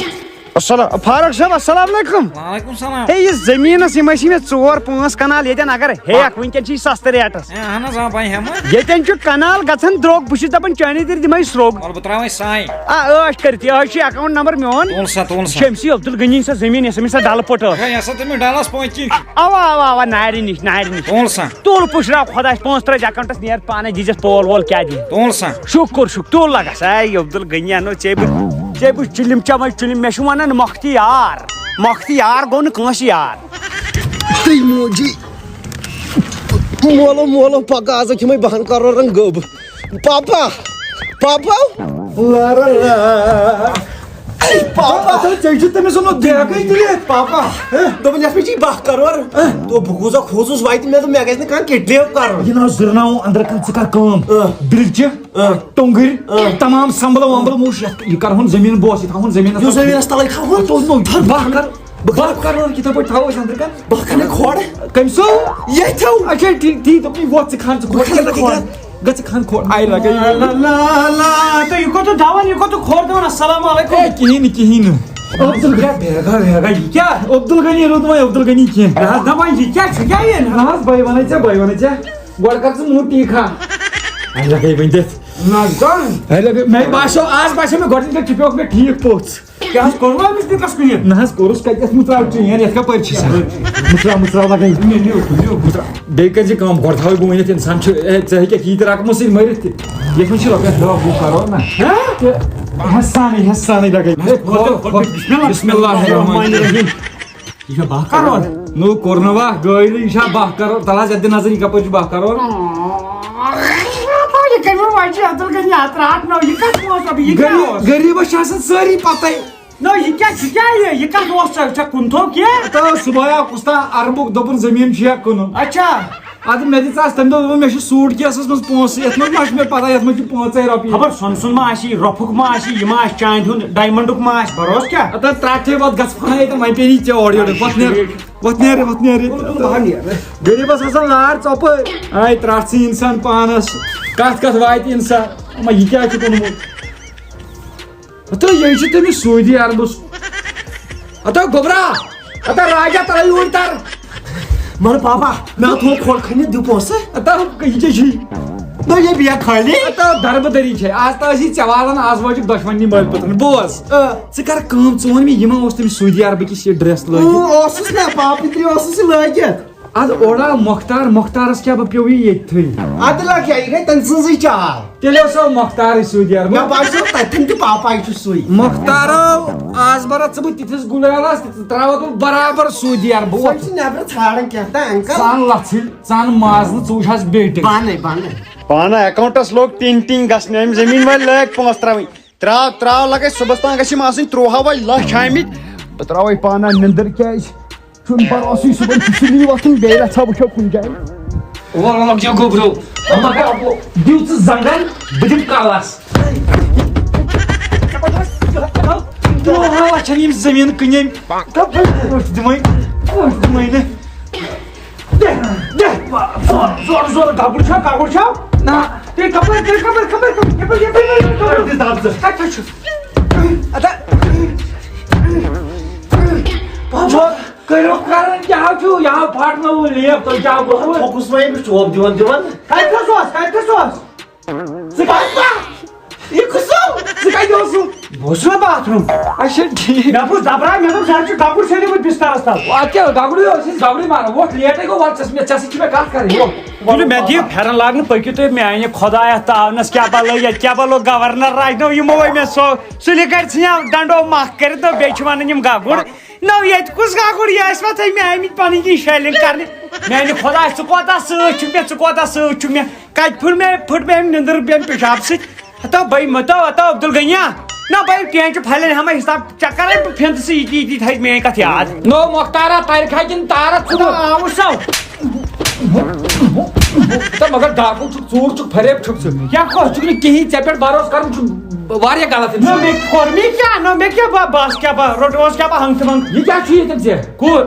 السلام فاروق صٲب السلام علیکم. وعلیکم السلام. ہے یہِ زٔمیٖنس یِم ٲسی مےٚ 4-5 کنال ییٚتٮ۪ن اگر ہیٚکھ وٕنکٮ۪ن چھِ یہِ سستہٕ ریٹس. اہن حظ آ بہٕ ہٮ۪مہٕ. ییٚتٮ۪ن چھُ کنال گژھان درٛوگ. بہٕ چھُس دپان چٲنی دِرِ دِمے سرٛوگ. اور بہٕ تراوے ساے. ٲش کٔرِتھ یہِ حظ چھُ اکاونٹ نمبر میون. تول سا تول یہِ سا. چھِ أمسٕے عبدالغنی سۄ زٔمیٖن یۄس أمِس سۄ ڈلہٕ پٔٹ ٲس. یہِ ہسا تٔمِس ڈلس پوٗنٛچی. اوا اوا اوا نارِ نِش نارِ نِش. تول سا تُل پُشراو خۄدایس 5 ترٛٲیزِ اکاونٹس نیر پانے دیٖزٮ۪س پول وول کیٛاہ دِی. تول سا. شُکر شُکر تُل لگس. اے عبدالغنی انو ژے بہٕ چِلم چمے چِلم. مےٚ چھُ ونان مۄختی یار, مۄختی یار گوٚو نہٕ کٲنٛسہِ یار. تُہۍ موجی مولو مولو پکا آز کھمے 12 کروڑن گوب. پاپا پاپا پاپا ژےٚ چھُ تٔمِس ووٚنمُت بیگٕے دِتھ پاپا. دوٚپُن یتھ منٛز چھِ 12 کروڑ. تو بہٕ گوٚژھا کھوٗژُس وتہِ مےٚ دوٚپ مےٚ گژھِ نہٕ کانٛہہ کِڈنیپ کرُن. یہِ نہ زٕرناوو أنٛدرٕ کَنۍ ژٕ کر کٲم. بِلچہِ ٹۄنٛگٕرۍ تمام سمبلو ومبلو موٗش یہِ کرہون زٔمیٖن بوس. یہِ تھاوہون زٔمیٖنس. یُس زٔمیٖنس تلے تھاوُن 12 کروڑ کِتھے پٲٹھۍ تھاوو أسۍ أنٛدرٕ کَنۍ. بہٕ کھنہٕ کھۄڑ کٔمۍ سو ییٚتہِ تھاو. اچھا ٹھیٖک ٹھیٖک دوٚپنٕے ووت ژٕ کھن ژٕ کھوڑ گژھ کھن کھوڑ. آے لگے تہٕ یہِ کوٚت دون یہِ کوٚت کھور دون. السلام علیکم. کِہیٖنۍ نہٕ کِہیٖنۍ نہٕ. بیگا بیگا یہِ کیٛاہ عبدالغنی روٗد وۄنۍ عبدالغنی کینٛہہ. مےٚ حظ دپان یہِ کیٛاہ چھُ کیٛاہ یہِ نہ حظ بٔے وَنے ژےٚ گۄڈٕ کر ژٕ نوٗن ٹیٖکھا. آے لگے وۄنۍ دِتھ. مےٚ باسیو آز باسیو مےٚ گۄڈٕنِچ لٹہِ ٹِپیوکھ مےٚ ٹھیٖک پوٚژھ. کیٛاہ حظ کوٚروا أمِس دِتس کُنہِ. نہ حظ کوٚرُس کتہِ مٕژراو چین یتھ کپٲرۍ چھِ مٕژراو لگے. بیٚیہِ کٔرۍ زِ کٲم گۄڈٕ تھاوے بہٕ ؤنِتھ اِنسان چھُ ژےٚ ہیٚککھ ییٖتہِ رقمہٕ سۭتۍ مٔرِتھ تہِ. یتھ منٛز چھِ رۄپیس 10-20 کروڑ نا. ہٮ۪س سانٕے لگے. بسم اللہ الرحمن الرحیم. یہِ چھا 12 کروڑ. نو کوٚر نہٕ وا گٲڑۍ یہِ چھا 12 کروڑ. تل حظ یتھ دِ نظر یہِ کپٲرۍ چھُ 12 کروڑ. یہِ کٔرِو وۄنۍ عبدالغنی اتھ رٹنو. یہِ کتھ اوس یہِ کیٛاہ اوس. غریٖبس چھِ آسان سٲری پتہٕ. نو یہِ کیٛاہ چھُ کیٛاہ یہِ کتھ اوس. ژےٚ کُنتھو کیٛاہ. تہٕ صُبحٲے آو کُستا اربُک دوٚپُن زٔمیٖن چھُ یا کٕنُن. اچھا ادٕ مےٚ دِژ تٔمۍ دوٚپ مےٚ چھُ سوٗٹ کیسس منٛز پونٛسہٕ. یتھ منٛز ما چھُ مےٚ پتہ یتھ منٛز چھِ 5 رۄپیہِ. خبر سۄن ما آسہِ رۄپھُک ما آسہِ یہِ ما آسہِ چاندِ ہُنٛد ڈایمنڈُک ما آسہِ بروس کیٛاہ. اتھ ترٛٹھے وۄنۍ گژھ پھنٕے تہٕ وۄنۍ پیٚیہِ ژےٚ اورٕ یورٕ. وۄتھ نیرِ غریٖبس آسان لار ژۄپٲرۍ. آے ترٛٹھ ژٕ انسان پانس. کتھ واتہِ انسان. اما یہِ کیٛاہ چھُ کوٚرمُت. ہتو یہِ چھُ تٔمِس سعوٗدی عربس. ہتو گوبرا ہتو راجا تلے یوٗرۍ تر. مگر پاپا مےٚ تھوٚو کھۄڑ کھٔنِتھ دِ پونٛسہٕ. ہتو یہِ کیٛاہ چھُے. نہ یہ بیگ خالی. ہتو دربٕدٔری چھے آز تہٕ ٲسی ژےٚ والان آز وٲجِکھ دۄشوٕنی مٲلۍ پوٚتُن. بوز ژٕ کر کٲم ژٕ وَن مےٚ یہِ ما اوس تٔمِس سعوٗدی عربٕکِس یہِ ڈرٛٮ۪س لٲگِتھ. اوسُس نا پاپہٕ تہِ اوسُس یہِ لٲگِتھ. اد اوڑا مختارس کیا پیو یہ ادلا کیا یہ گئی تن سنزی چال تیلے سو مختار سعودی عرب مے باسو تتن تہ پاپا سوئی مختارو آز برا ژٕ بہٕ تِتھِس گُلالس تراوت بہٕ برابر سعودی عرب ووت سوچ نیبر ژھانڈان کیا تھا انکل ژان لژھِل ژان مازنہٕ ژٕ وٕچھ حظ بیٹِنگ بانے پانا اکاؤنٹس لوگ تین گھنے ام زمین وال لگ 5 تراوی تراو لگے صبح تان گھم آسن 13 وال لچھ آمت بہ تراوے پانا نندر کیاز چھن پروسی صبح سلی وتن بیٚیہِ رژھا وٕچھو کُنہِ جایہِ وۄلگ جو گوبرو مگر دِو ژٕ زنگن بہٕ دِمہٕ کلس 13 لچھن یِم زٔمیٖن کٕنیم دِمے نہٕ زور گگُر چھا نہ تیٚلہِ کٔرِو کران کیٛاہ چھُو یہِ پھٹنووُ لیپ تۄہہِ کیٛاہ گوٚوُ فوکس وے چوب دیوان کتہِ اوس ژٕ کتہِ اوسُکھ بہٕ اوسُس نا باتھ روٗم اچھا ٹھیٖک مےٚ بوٗز دبراے مےٚ دوٚپ زن چھُ گگُر ژھٕنِمُت بسترس تل اتھ کیٛاہ گگُرے اوس گگُرے ماران ووٚتھ لیٹے گوٚو وَلہٕ ژےٚ سۭتۍ چھِ مےٚ کتھ کرٕنۍ مےٚ دِیِو پھیرن لاگنہٕ پٔکِو تُہۍ میانہِ خۄدایا تاونس کیٛاہ بلٲ ییٚتہِ کیٛاہ بلو گورنر راجنو یِمو وے مےٚ سُلہِ گرِ ژھٕنیو ڈنڈو مکھ کٔرِتھ دوٚپ بیٚیہِ چھِ ونان یِم گگُر نو ییٚتہِ کُس گگُر یہِ ٲسۍ وۄنۍ تھٲے مےٚ آمٕتۍ پنٕنۍ کِنۍ شیلِنگ کرنہِ میانہِ خۄدا ژٕ کوتاہ سۭتۍ چھُکھ مےٚ کتہِ پھٕٹ مےٚ امہِ نندٕر بیٚیہِ پیشاب سۭتۍ ہتو بھائی متو عبدل گنیا نہ بھائی ٹین چھ پھلن ہمیں حساب چکر پھنت سے یہ تھائی میں کت یاد نو مختارا تارکھا کن تارت چھو آو سو تو مگر ڈاکو چھ ژور چھ فریب چھ کیا کو چھ کہیں ژے پہ بھروسہ کرن چھ واریاہ غلط نو میں کورمی کیا نو میں کیا باس کیا با روٹوس کیا با ہنگ تمنگ یہ کیا چھ یہ ژے کو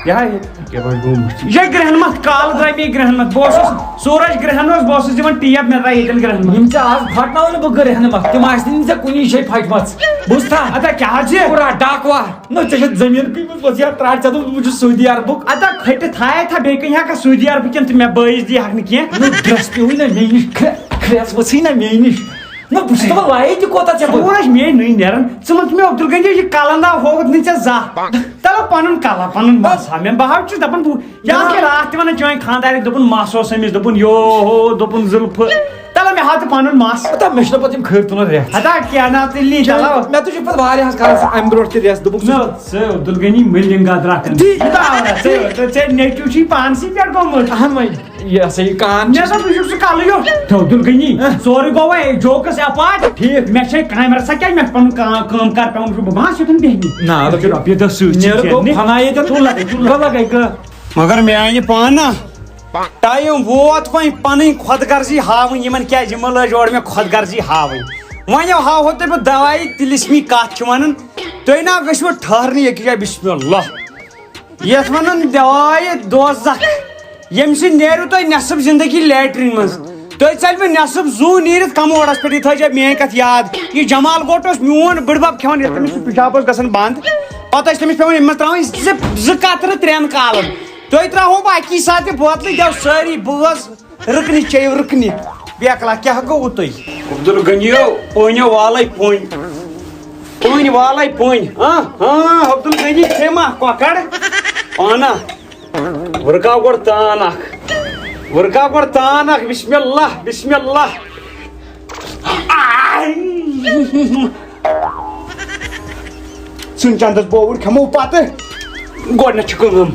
یہ گرہن مت کال درائے میں گرہن مت بوس سورج گرہن اس بوس دِوان ٹیپ میں درائے دل گرہن مت یم چھ آج پھٹناون بہ گرہن مت تم آسن ژے کُنی شے پھٹمت بوزتھا ادا کیا چھ پورا ڈاکوا نو ژے چھ زمین کیمت بس یا تراٹ ژے بہ چھ سعودی عربک ادا کھٹ تھاے تھا بے کہیں کا سعودی عرب کن میں بٲیِس دی ہک نہ کیا نو درس پیوی نہ مے نش کھریس وسی نہ مے نش نو بس تو لائے تہ کوتا ژے پوش مے نئی نیرن ژمت میں عبدل گنجی یہ کلندا ہوت نہ ژے زا تلو پنن کلا پنن باسا میں بہاو چھ دپن یا کہ رات ون چوین خاندار دپن ماسوس امس دپن یو ہو دپن زلف تلو میں ہاتھ پنن ماس تا مشن پتم خیر تن ریت ادا کیا نا تلی چلو میں تو پت واریاہ کالس ام بروٹ تہ ریس دبک نو سے عبدل گنی ملنگا درکن ژے نیچو چھ پانسی پیٹ گومت اہن وای یہ صحیح کان میں سب وچھ کال یو عبدل گنی سوری گو وے جوکس اپاٹ ٹھیک میں چھ کیمرہ سکے میں پن کام کر پون بہ ماس یتن بہنی نا رۄپیہِ دہ سۭتۍ نیر کو فنائی تہ لگے مگر میانہِ پانا ٹائم ووت وۄنۍ پنٕنۍ خۄد غرضی ہاوٕنۍ یِمن کیازِ یِمو لٲج اورٕ مےٚ خۄد غرضی ہاوٕنۍ وۄنۍ ہاوہو تۄہہِ بہٕ دواے تِلسمی کتھ چھِ ونان تُہۍ نا گٔژھِو ٹھہرنہِ أکِس جایہِ بسم اللہ یتھ ونان دواے دوزخ ییٚمہِ سۭتۍ نیرِو تۄہہِ نٮ۪صٕف زندگی لیٹرِن منٛز تُہۍ ژٔلوٕ نٮ۪صٕف زوٗ نیٖرِتھ کموڈس پٮ۪ٹھ یہِ تھٲیزیو میٲنۍ کتھ یاد یہِ جمال گوٹ اوس میون بٕڈبب کھٮ۪وان ییٚلہِ تٔمِس سُہ پِشاب اوس گژھان بنٛد پتہٕ ٲسۍ تٔمِس پیٚوان یِمن منٛز تراوٕنۍ زٕ قطرٕ 3 کالن تُہۍ تراہو بہٕ اکی ساتہٕ بوتلہٕ دِیو سٲری بٲژ رٕکنہِ چیٚیِو رٕکنہِ بیکلا کیٛاہ گوٚوُ تۄہہِ عبدل گنیو پٲنیو والے پٲنۍ والے پٲنۍ عبدل گنی کھیما کۄکر پانا ورکاو گۄڈٕ تان اکھ بسم اللہ ژھٕن چندس بووُر کھٮ۪مو پتہٕ گۄڈنٮ۪تھ چھِ کٲم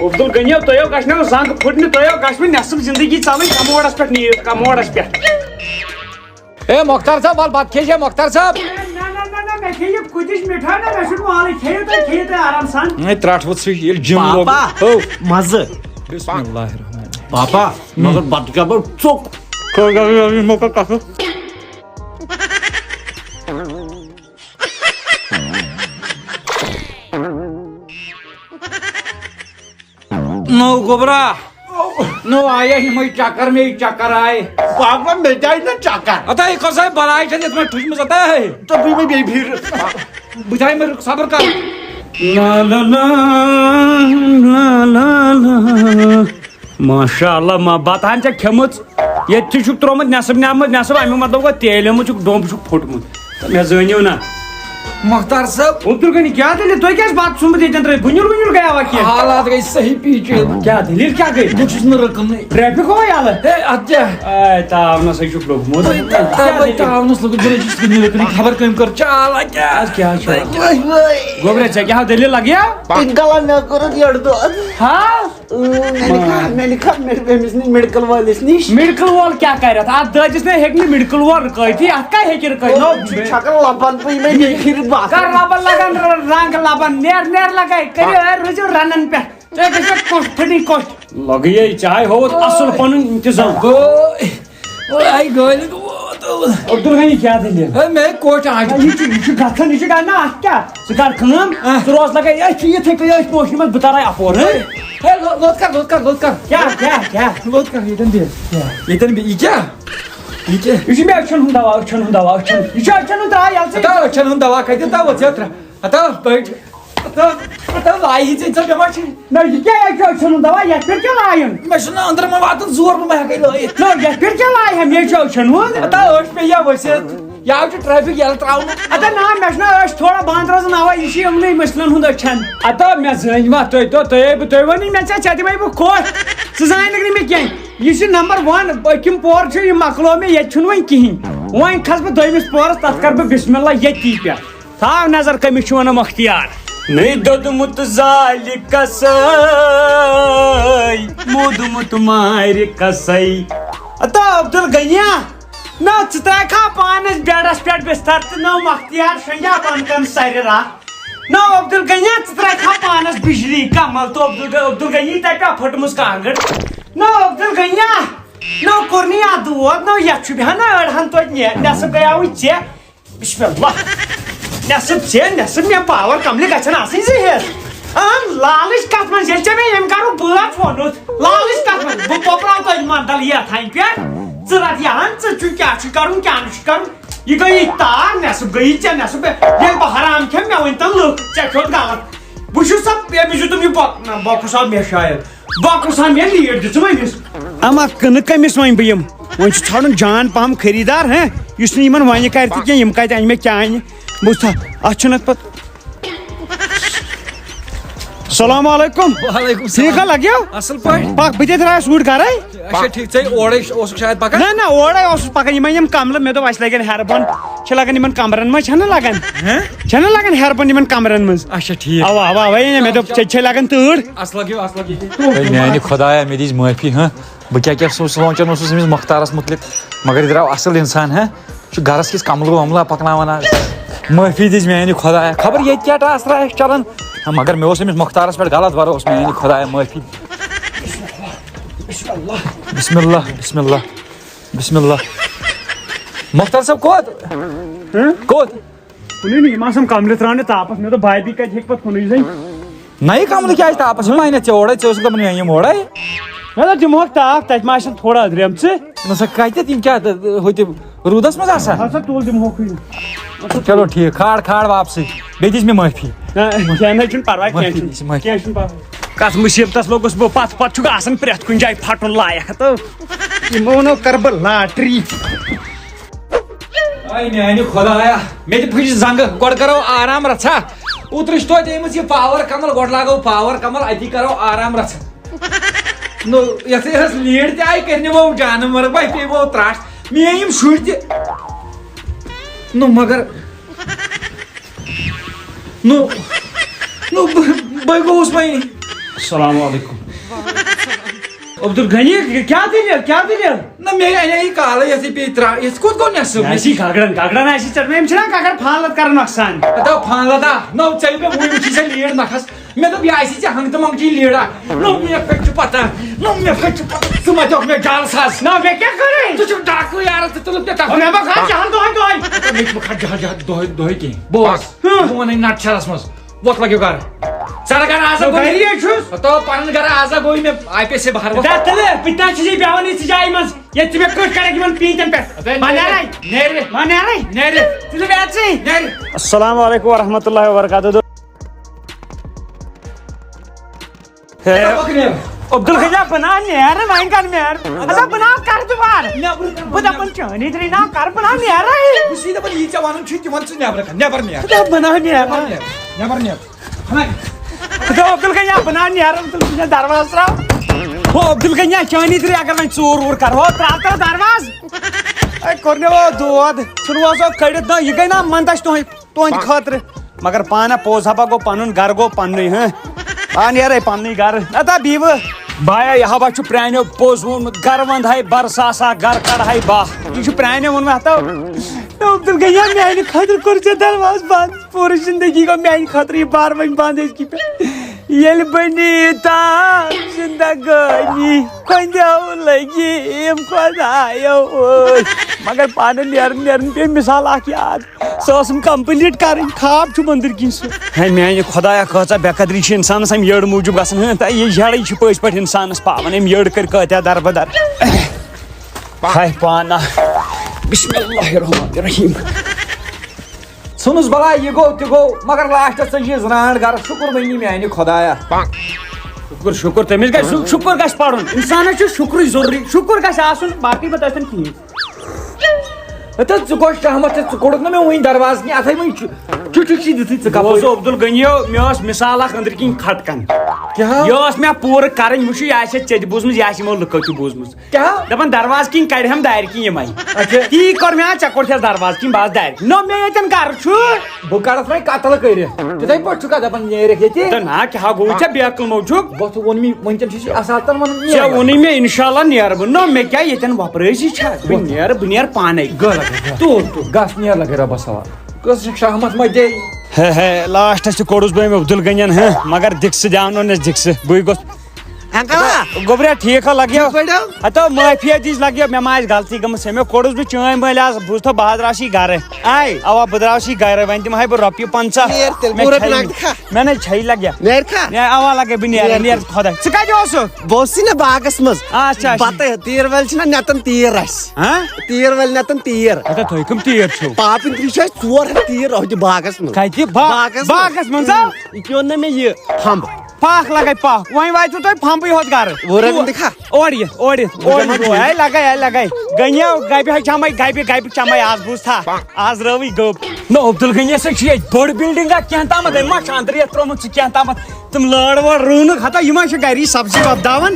عبدل گنیو تۄہہِ گژھنو زنگ پھٕٹنہِ تۄہہِ گژھوٕ نٮ۪صٕف زندگی ژلٕنۍ کموڈس پٮ۪ٹھ نیٖرِتھ کموڈس پٮ۪ٹھ اے مختار صاحب ول بات کھیجے مختار صاحب مےٚ کھیٚیہِ کُتِچ مِٹھٲے نا مےٚ چھُنہٕ مالٕے کھیٚیِو تُہۍ آرام سان نہیں تراٹ وت سی یل جم لوگ پاپا مزٕ بسم اللہ الرحمن پاپا مگر بتہٕ کیٛاہ بہٕ ژوٚک نو گوبرا نو آیا ہمیں چکر میں چکر آئے پاپا مےٚ تہِ آیہِ نا چکر اتا یہ کسا بلائی چھن اس میں ٹھُس مز اتا ہے تبھی میں بیٚیہِ پھِرِ بجائے میں صبر کر لا لا لا لا لا لا ماشاء اللہ ما بتہن ژےٚ کھیٚمٕژ ییٚتہِ تہِ چھُکھ تروومُت نٮ۪صٕف نیٛامُت نٮ۪صٕف امیُک مطلب گوٚو تیلہِ آمُت چھُکھ ڈوٚمب چھُکھ پھُٹمُت مےٚ زٲنِو نا مختار صاحب عبدالغنی کیا دلیل تُہۍ کیٛازِ بتہٕ ژھُنمُت ییٚتٮ۪ن ترٛٲوِتھ بُنیُل گٔیاوا کینٛہہ حالات گئی صحیح پیچھے کیٛاہ دلیل کیٛاہ گٔے بہٕ چھُس نہٕ رُکنٕے ٹریفک ہوے یلہٕ ہے اتھ کیٛاہ تاونس ہے چھُکھ لوٚگمُت تاونس لوگ بہٕ چھُس نہٕ رُکنٕے خبر کٔمۍ کٔر چالا کیٛاہ کیٛاہ چھُ گوبرے ژےٚ کیٛاہ دلیل لگیا گلا مےٚ کوٚرُکھ یٔڑ دۄد مےٚ لِکھا أمِس نِش میڈکل وٲلِس نِش میڈکل وول کیٛاہ کرِ اتھ دٲدِس نے ہیٚکہِ نہٕ میڈکل وول رُکٲیتھٕے اتھ کیٛاہ ہیٚکہِ رُکٲیِتھ چھکن لبن پہ میں بیٚیہِ باسان کر لبن لگان رنگ لبن نیر لگاے کٔرِو روٗزِو رنن پٮ۪ٹھ تُہۍ گٔژھِو کوٚٹھ پھٕٹِنۍ کوٚٹھ لگیے چاے ہووُت اصل پنُن انتظام عبدالغنی کیٛاہ دلیل میں کوٹ آج یہ گژھان یہ گژھان نا اتھ کیٛاہ ژٕ کر کٲم ژٕ روز لگے أسۍ چھِ یِتھٕے کٔنۍ أسۍ پوشہِ منٛز بہٕ ترے اپور لوت کر کیٛاہ لوت کر ییٚتٮ۪ن دِ یہِ کیٛاہ یہ چھُ مےٚ أچھن ہُنٛد دوا یہِ چھُ أچھن ہُنٛد دوا ییٚلہِ ژٕ أچھن ہُنٛد دوا کتہِ تھاوُتھ ژےٚ لایہِ ژےٚ بٮ۪مار چھِ نہ یہِ کیٛاہ چھُ أچھن ہُنٛد دوا یتھ پٮ۪ٹھ کیٛاہ لاین مےٚ چھُنہٕ أنٛدرٕ مہ واتان زور بہٕ ما ہٮ۪کے لٲیِتھ نہ یتھ پٮ۪ٹھ کیٛاہ لاے ہم یہِ چھُ أچھن ہُنٛد أچھ پیٚیہِ یا ؤسِتھ یا چھُ ٹریفِک ییٚلہٕ تراونہٕ ادا نا مےٚ چھُنہ أچھ تھوڑا بنٛد روزان اوا یہِ چھُ یِمنٕے مٔسلن ہُنٛد أچھن ادا مےٚ زٲنۍ ما تُہۍ ؤنِو مےٚ ژےٚ دِمے بہٕ خۄش ژٕ زانکھ نہٕ مےٚ کینٛہہ یہِ چھُ نمبر 1 پٔکِم پور چھُ یہِ مۄکلو مےٚ ییٚتہِ چھُنہٕ وۄنۍ کِہیٖنۍ وۄنۍ کھس بہٕ دوٚیمِس پورس تتھ کر بہٕ بسم اللہ ییٚتی پٮ۪ٹھ تھاو نظر کٔمِس چھُ ونان مختیار نٔے دوٚدمُت زالہِ کسٲے موٗدمُت مارِ کسٲے اتا عبدالغنیا نہ ژٕ ترٛاوکھا پانس بیڈس پٮ۪ٹھ بستر تہٕ نو مختیار شۄنگیا بۄن کن سرِ راتھ نو عبدالغنیا ژٕ ترٛاوکھا پانس بجلی کمل تو عبدالغنی تپیا پھٕٹمٕژ کانٛگٕر نو عبدالغنیا نو کوٚرنٕے اتھ دود نو یتھ چھُ بیٚہن نا أڑہن توتہِ نٮ۪صٕف گٔیاوٕے ژےٚ بسم اللہ نٮ۪صٕف ژےٚ نٮ۪صٕف مےٚ پاور کملہِ گژھن آسٕنۍ زٕہِتھ لالٕچ کتھ منٛز ییٚلہِ ژےٚ مےٚ ییٚمہِ کرُک بٲژ ووٚنُتھ لالٕچ کتھ منٛز بہٕ پوٚپراو تۄہہِ مندل یتھ ہنہِ پٮ۪ٹھ ژٕ رٹ یہن ژٕ چھُ کیٛاہ چھُ کرُن کیٛاہ نہٕ چھُ کرُن یہِ گٔیی تار نٮ۪صٕف گٔیی ژےٚ نٮ۪صٕف ییٚلہِ بہٕ حرام کھٮ۪مہٕ مےٚ ؤنۍتن لُکھ ژےٚ کھیوٚت غلط بہٕ چھُس سا أمِس دیُتُم یہِ بۄکُس آو مےٚ شاید بۄکُس آو مےٚ لیٖڈ دِژٕم أمِس اما کٕنہٕ کٔمِس وۄنۍ بہٕ یِم وۄنۍ چھُ ژھانڈُن جان پہم خریٖدار یُس نہٕ یِمن وۄنہِ کرِ تہِ کینٛہہ یِم کتہِ انہِ مےٚ کیٛاہ انہِ بہٕ وٕچھٕ اتھ چھُنہٕ اتھ پتہٕ السلام علیکم وعلیکم ٹھیٖک لگیو اصل پٲٹھۍ پک بہٕ تہِ درٛایس اوٗرۍ گرے اچھا ٹھیٖک ژےٚ اورے اوسُکھ شاید پکان نہ اورے اوسُس پکان یِمے یِم کملہٕ مےٚ دوٚپ اَسہِ لگن ہیرٕ بۄن چھِ لگان یِمن کمرن منٛز چھنہ لگان ہیرٕ بۄن یِمن کمرن منٛز اچھا ٹھیٖک اوا اوا اوا مےٚ دوٚپ ژےٚ چھے لگان تۭر اصل لگیو میانہِ خۄدایا مےٚ دِژ معٲفی بہٕ کیٛاہ سونٛچان اوسُس أمِس مختارس مُتعلق مگر یہِ درٛاو اصل انسان یہِ چھُ گرس کِس کملہٕ وملہٕ پکناوان آز معٲفی دِژ میانہِ خۄدایا خبر ییٚتہِ کیٛاہ ٹاسرا آسہِ چلان مگر مےٚ اوس أمِس مختارس پٮ۪ٹھ غلط بروس میانہِ خۄدایا معٲفی بسم اللہ مختار صٲب کوٚت کُنُے نہٕ یِم آسان کملہِ ترٛاونہِ تاپس مےٚ دوٚپ بھابی کتہِ ہیٚکہِ پتہٕ کُنُے زٔنۍ نَیہِ کملہٕ کیٛازِ تاپس یِم انیتھ ژےٚ اورے ژےٚ اوسُکھ دپان مےٚ یِم اورے مےٚ دوٚپ دِمہوکھ تاپھ تتہِ ما آسن تھوڑا أدرٮ۪مژٕ نہ سا کتٮ۪تھ یِم کیٛاہ ہُتہِ روٗدس منٛز آسان ہسا تُل دِمہوکھٕے چلو ٹھیٖک کھاڑ واپسٕے بیٚیہِ دِژ مےٚ معٲفی کینٛہہ نہٕ چھُنہٕ پرواے کینٛہہ چھُنہٕ پرواے کتھ مُصیبتس لوٚگُس بہٕ پتہٕ چھُکھ آسان پرٛٮ۪تھ کُنہِ جایہِ پھٹُن لایق تہٕ یِمو ووٚنو کرٕ بہٕ لاٹری میانہِ خۄدایا مےٚ تہِ پھٕچ زنٛگہٕ گۄڈٕ کرو آرام رژھا اوترٕ چھِ توتہِ أمِس یہِ پاور کمل گۄڈٕ لاگو پاور کمل اتی کرو آرام رژھا نو یتھ لیٖڈ تہِ آیہِ کٔرنِمو جانہٕ مرگ بھاے پیٚیِمو تراش میٲنۍ یِم شُرۍ تہِ نو مگر نو بہٕ گوٚوُس وۄنۍ السلام علیکم عبدالغنی کیٛاہ دٔلیٖل نہ مےٚ انے یہِ کالے یتھ پیٚیہِ تراش یتھ کوٚت گوٚو نٮ۪صٕف اسی گگرن آسی ژٹمٕژ أمِس چھِنہ گگر فالت کران نۄقصان دپ فانلدا نو ژےٚ مےٚ وٕنۍ وٕچھی ژےٚ لیٖڈ نکھس مےٚ دوٚپ یہِ آسی ژےٚ ہنٛگتہٕ منٛگچی لیٖڈا نو مےٚ کتہِ چھُ پتہ ژٕ متیوکھ مےٚ جالس حظ نہ مےٚ کیٛاہ کٔرٕے ژٕ چھُکھ ڈاکوٗ یارٕ ژٕ تُلُکھ مےٚ مےٚ ما کھا جہل دۄہے مےٚ چھُ کھا جہل دۄہے کینٛہہ بوز بہٕ وَنَے نٹ شرس منٛز وۄتھ لگیو گرٕ ژٕ گرٕ آزا گری چھُس تو پنُن گرٕ آزا گوٚو مےٚ آی پی سے بہر پِتنا چھُس یہِ بیٚہوان یِژھ جایہِ منٛز ییٚتہِ ژٕ مےٚ کٔٹھ کرکھ یِمن پیٖنتٮ۪ن پٮ۪ٹھ نیرِ السلام علیکم ورحمۃ اللہ وبرکاتہ عبد الغنی بنا نیر وین کر نیر ادا بنا کر دوبار بدا پن چانی تری نا کر بنا نیر بہٕ چھُسے دپان یہِ ژےٚ وَنُن چھُ تِمن ژٕ نیبر کَر نیبر نیر بدا بنا نیر نیبر نیر بدا عبد الغنی بنا نیر عبد الغنی درواز تراو ہو عبد الغنی چانی تری اگر وین ژور وور کر ہو تراو درواز اے کرنے وہ دود سنوازو کڑت نا یہ گئی نا منتش تہند خاطر مگر پانا پوز ہبا گو پنن گھر گو پننی ہاں پان یار پننی گھر اتا بیو بایا یہ ہبا چھ پرانیو پوز وون گھر وند ہے برساسا گھر کڑ ہے با یہ پرانیو وون ہتا عبد الغنی میانہ خاطر کور ژے درواز بند پوری زندگی کو میانہ خاطر یہ بار وین بند اس کی یل بنی تا زندگانی کندو لگی ام خدایو مگر پانے نیرن پہ مثال اخ یاد سم کمپلیٹ کریں خواب چھ مندر کن سہ ہے میانہ خدایا کھا بے قدری چھ انسانس ام یڑ موجود گھن تا یہ جڑے چھ پٔزۍ پٲٹھۍ انسانس پاون ام یڑ کر کتیا در بدر ہائے پانا بسم اللہ الرحمن الرحیم ژھٕنُس بلا یہِ گوٚو تہِ گوٚو مگر لاسٹس ژٕ چھِ زرانٛٹھ گرٕ شُکر وٕنی میانہِ خۄدایا شکر شکر تمس گژھِ شکر گژھِ پرُن انسانس چھُ شکرٕے ضروٗری شکر گژھِ آسُن باقٕے پتہٕ ٲسِن ٹھیٖک تہٕ ژٕ گوٚژھ رحمت ژٕ کوٚڑُکھ نہٕ مےٚ وٕنۍ دروازٕ کینٛہہ اتھے وٕنۍ چُٹھی چھی دِتھٕے ژٕ کپٲرۍ عبد الغنیو مےٚ ٲس مثال اکھ أنٛدرۍ کِنۍ کھٹکن کیٛاہ یہ ٲس مےٚ پوٗرٕ کرٕنۍ وٕچھو یہِ آسہِ ژےٚ تہِ بوٗزمٕژ یہِ آسہِ یِمو لُکو تہِ بوٗزمٕژ کیٛاہ دپان درواز کِنۍ کڑہم دارِ کِنۍ یِمے اچھا تی کوٚر مےٚ ژےٚ کوٚرتھس درواز کِنۍ بس دارِ نو مےٚ ییٚتٮ۪ن گرٕ چھُ بہٕ کڑتھ وۄنۍ قتل کٔرِتھ تِتھے پٲٹھۍ چھُکھا دپان نیرِکھ ییٚتہِ تہٕ نا کیٛاہ گوٚو ژےٚ بیقل موجوٗب بۄتھٕ ووٚن مےٚ وٕنکٮ۪ن چھُس اساتن وَنان ژےٚ ووٚنُے مےٚ انشاءاللہ نیرٕ بہٕ نو مےٚ کیٛاہ ییٚتٮ۪ن وۄپرٲسی چھا بہٕ نیرٕ پانے گژھ نیرٕ لگے رۄبس حوال کٔژ شہمت ما دے ہے لاسٹس تہِ کوٚڑُس بہٕ أمۍ عبد الغنین ہاں مگر دِکسہٕ دیاونونس دِکسہٕ بٕے گوٚژھ گوٚبریا ٹھیٖک ہا لگیو ہتو معافی دِژ لگیو مےٚ ما آسہِ غلطی گٔمٕژ ہے مےٚ کوٚڑُس بہٕ چٲنۍ مٔلۍ آز بوٗزتھو بہٕ حظ درٛاوسی گرٕ آے اوا بہٕ درٛاوسی گرٕ وۄنۍ دِمہٕ ہاے بہٕ رۄپیہِ 50 مےٚ نَے چھیی لگیا اوا لگے بہٕ نیرٕ خۄدا ژٕ کتہِ اوسُکھ بہٕ اوسُے نا باغس منٛز اچھا پتہٕ تیٖر وٲلۍ چھِنہ نٮ۪تن تیٖر اسہِ ہاں تیٖر وٲلۍ نٮ۪تن تیٖر تُہۍ کٕم تیٖر چھِو پاپٕنۍ ترٛی چھِ اسہِ 400 تیٖر أتھۍ باغس منٛز کتہِ باغس منٛز یہِ کیٛاہ اوٚن نا مےٚ یہِ پھمب پاکھ لگے پاکھ وۄنۍ واتوٕ تۄہہِ پھمبٕے ہوت گرٕ اور یہِ لگے گنیو گبہِ چمے چمے آز بوٗزتھا آز رٲوٕے گٔب نہ عبد الغنی سۭتۍ چھِ ییٚتہِ بٔڑ بِلڈِنگ اکھ کینٛہہ تامتھ أمۍ ما چھُ اندر یتھ ترٛوومُت ژٕ کینٛہہ تامتھ تِم لٲر وٲر رُونُکھ ہتا یہِ ما چھِ گری سبزی وۄپداوان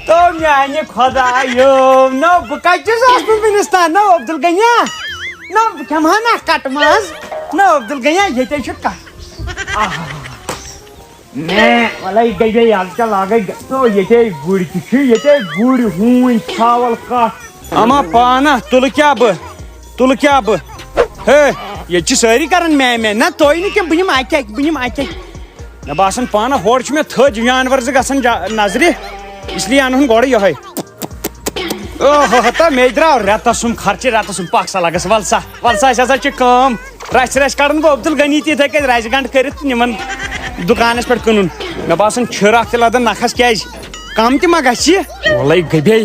تو میانہِ خۄدایو نو بہٕ کتہِ چھُس اوسمُت وُنِس تام نو عبد الغنی نو بہٕ کھٮ۪مہٕ ہا نا کٹہٕ ماز نو عبد الغنی ییٚتے چھُ کٹھ گئی آج کل آ گئی ییٚتے گُرۍ تہِ چھِ ییٚتے گُرۍ ہوٗنۍ ژھاوَل کٹھ اما پانا تُلہٕ کیٛاہ بہٕ ہے ییٚتہِ چھِ سٲری کران مے نہ تُہۍ نہٕ کینٛہہ بہٕ یِمہٕ اکہِ مےٚ باسان پانا ہورٕ چھِ مےٚ تھٔدۍ جانور زٕ گژھان نظرِ اسلیے انہون گۄڈٕ یِہوے ہتا مے درٛاو رٮ۪تس سُم خرچہِ رٮ۪تس سُم پکھ سا ول سا اَسہِ ہسا چھِ کٲم رژھِ کڑان بہٕ عبد الغنی تہِ یِتھٕے کٔنۍ رزِ گنٛڈ کٔرِتھ نِمن دُکانس پٮ۪ٹھ کٕنُن مےٚ باسان چھِر اکھ تہِ لدان نکھس کیازِ کم تہِ ما گژھِ وَلے گبے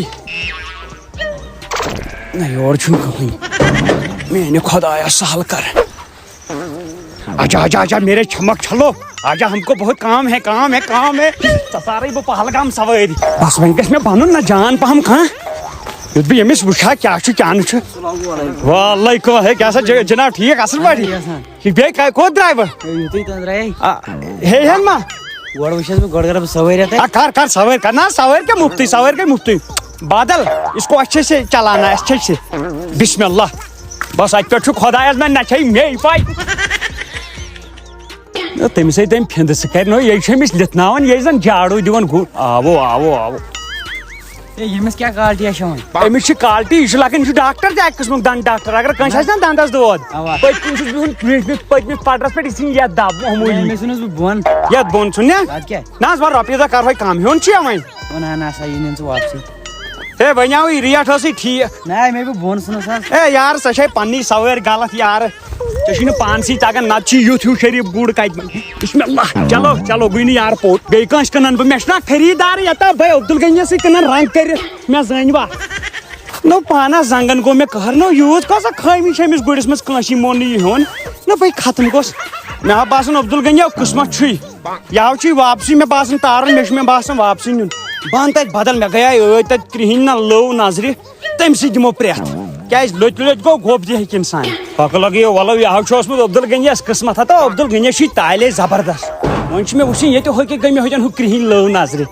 نہ یورٕ چھُنہٕ کٕہٕنۍ میانہِ خۄدایا سہل کر آجا میرے چھمک چھلو آجا ہم کو بہت کام ہے ژارے بہٕ پہلگام سوٲرۍ بس وۄنۍ گژھِ مےٚ بنُن نہ جان پہم کانٛہہ یُتھ بہٕ ییٚمِس وٕچھا کیٛاہ چھُ کیٛاہ نہٕ چھُ وعلیکُم ہے کیٛاہ سا جناب ٹھیٖک اصل پٲٹھۍ بیٚیہِ کوٚت درٛاے بہٕ ہیٚن ما گۄڈٕ وٕچھس بہٕ گۄڈٕ کرٕ بہٕ سوٲرۍ کر سوٲرۍ کر نہ سوٲرۍ کیٛاہ مُفتٕے بادل اس کو اچھے سے چلانا ہے اچھے سے بسم اللہ بس اتہِ پٮ۪ٹھ چھُ خۄدایس مےٚ نہ چھے مے پاے تٔمِس ہے تٔمۍ پھِنٛدٕ سُہ کرِ نو یہِ چھُ أمِس لِتھناوان یہِ زن جاڑوٗ دِوان گُر آوو ییٚمِس کیٛاہ کالٹی چھِ وۄنۍ أمِس چھِ کالٹی یہِ چھُ لگان یہِ چھُ ڈاکٹر تہِ اکہِ قٕسمُک دنٛد ڈاکٹر اگر کٲنٛسہِ آسہِ نا دنٛدس دود پٔتۍ کِنۍ چھُس بِہُن پٔتمِس پٹرس پٮ۪ٹھ یہِ ژھٕنہِ یتھ دب معموٗلی ژھٕنُس بہٕ بۄن یتھ بۄن ژھُن نہ حظ وۄنۍ رۄپیہِ دہ کرہوے کم ہیوٚن چھُ وۄنۍ نہ سا یہِ نِن ژٕ واپسٕے ہے وۄنۍ آوٕے ریٹ ٲسٕے ٹھیٖک نہ مے بہٕ بۄن ژھٕنُس حظ ہے یار سۄ چھے پننی سوٲرۍ غلط یارٕ ژےٚ چھُے نہٕ پانسٕے تگان نتہٕ چھُ یُتھ ہیوٗ شریٖف گُر کتہِ بسم اللہ چلو گٔے نہٕ یارٕ پوٚت بیٚیہِ کٲنٛسہِ کٕنان بہٕ مےٚ چھُنا خریٖدار یتا بھاے عبد الغنیسٕے کٕنان رنٛگ کٔرِتھ مےٚ زٲنۍوا نو پانس زنگن گوٚو مےٚ کٔہر نو یوٗت کۄسا خٲمی چھِ أمِس گُرِس منٛز کٲنٛسی مون نہٕ یہِ ہیوٚن نہ بھاے ختم گوٚژھ مےٚ ہا باسان عبد الغنیو قٕسمت چھُے یہ واپسی میں باسان تارن میں باسان واپسی نیون بہن تت بدل میں گیا تت کرہن نا لو نظر تم سی دمو پریت کیاز لوت لوت گو گوب دی ہیک انسان پک لگی ولو یہ اوسمت عبدل غنیس قسمت ہتا عبدل غنیس تعلے زبردست ون میں وچن یہ ہوکے گمی ہوجن ہو کرہن لو نظر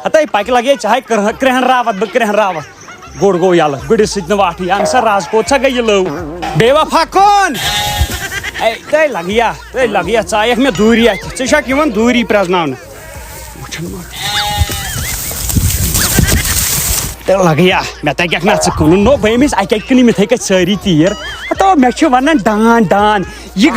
ہتا پک لگے چاہے کرہن راوت بہ کرہن راوت گوڑ گو یل گڑس ست واٹھی ان سا راز کوت سا گئی لو بے وفا کون تہ لگیا ژایکھ مےٚ دوٗری اتھِ ژےٚ چھکھ یِوان دوٗری پرٛزناونہٕ تہٕ لگیا مےٚ تگیکھ نا ژٕ کٕنُن نو بہٕ أمِس اکہِ اکہِ کٕنٕم یِتھٕے کٔٹھۍ سٲری تیٖر ہتو مےٚ چھِ ونان ڈان ڈان یہِ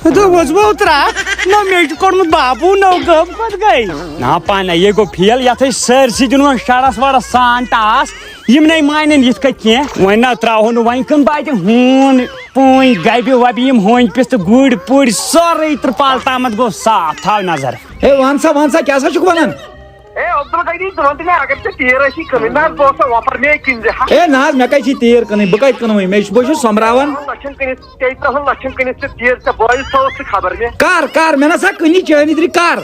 وۄزبو ترٛکھ نو مےٚ چھُ کوٚڑمُت بابوٗ نو گٔب کوٚت گٔے نا پانہ یے گوٚو فیل یتھ ٲسۍ سٲرسٕے دِنۍ وۄنۍ شرس وڑس سان ٹاس یِم نَے مانن یِتھ کٔٹھۍ کینٛہہ وۄنۍ نا تراوہو نہٕ وۄنۍ کٕن بہٕ اتہِ ہوٗن پوٗنۍ گبہِ وبہِ یِم ہوٗنۍ پِس تہٕ گُرۍ پُرۍ سورُے ترپال تامتھ گوٚو صاف تھاو نظر ہے ون سا کیا سا چھُکھ ونان اے عبدل غنی ژٕ وَن تہٕ مےٚ اگر ژےٚ تیٖر ٲسی کٕنٕنۍ نہ حظ بہٕ اوسا وۄپر مے کِنۍ زِ ہے نہ حظ مےٚ کتہِ چھِ تیٖر کٕنٕنۍ بہٕ کتہِ کٕنہٕ وۄنۍ بہٕ چھُس سوٚمبراوان لچھن کٕنِتھ 13 لچھن کٕنِتھ ژےٚ تیٖر ژےٚ بٲیِس تھوٚوُتھ ژٕ خبر مےٚ کر مےٚ نسا کٕنی چٲنی کر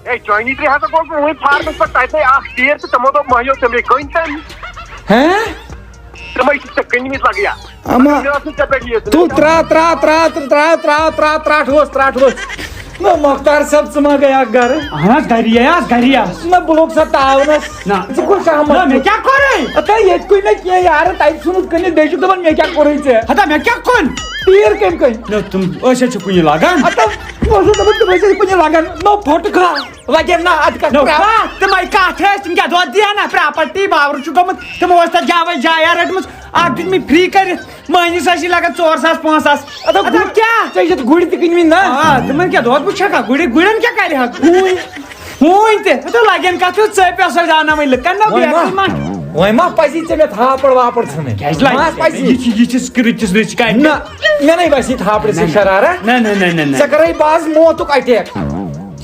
اے چٲنی ترٛے ہسا گوٚوُس بہٕ وٕنۍ فارمس پٮ۪ٹھ تتہِ اکھ تیٖر تہٕ تِمو دوٚپ مہیو تِمے کٕنۍ تٔمۍ ہیں تِمے چھِ ژےٚ کٕنمٕتۍ لگیا اما مےٚ ٲس نہٕ ژےٚ پٮ۪ٹھ یہِ تو ترٛاٹھ نہ مختار صاحب ژٕ ما گٔیا گرٕ اہن حظ گری نہ بہٕ لوٚگ سا تاونس نہ ژٕ کُس آمد مےٚ کیٛاہ کوٚرُے اتا ییٚتہِ کُے نہٕ کینٛہہ یارٕ تتہِ ژھُنُتھ کٕنِتھ بیٚیہِ چھُکھ دپان مےٚ کیٛاہ کوٚرُے ژےٚ ہتا مےٚ کیٛاہ کوٚن تیٖر کٔمۍ کٕنۍ نہ تِم ٲسۍ چھِ کُنہِ لگان اتا بہٕ اوسُس دپان تِم ٲسۍ کُنہِ لگان نو پھوٚٹ کھا لگن نا ادٕ تِمے کتھ ٲسۍ تِم کیٛاہ دۄد دِیا نا پراپرٹی باورٕ چھُ گوٚمُت تِمو ٲسۍ تتھ جاوے جایا رٔٹمٕژ اکھ دِتۍ فری کٔرِتھ مٔہنِس ٲسی لگان 4,000 5,000 اتا کیٛاہ ژےٚ چھِتھ گُرۍ تہِ کٕنمٕتۍ نا تِمن کیٛاہ دۄد بہٕ چھکا گُرٮ۪ن کیٛاہ کرِ ہکھ ہوٗنۍ تہِ لگن کتھ ژٔپۍ ٲسۍ زاناوٕنۍ لُکن نا وۄنۍ ما پزی ژےٚ مےٚ تھاپڑ واپڑ ژھٕنٕنۍ یہ چھِ رٕچِس رٕچ کتہِ نہ مےٚ نَے بسی تھاپڑِ ژےٚ شرارت نہ ژےٚ کرے باز موتُک اٹیک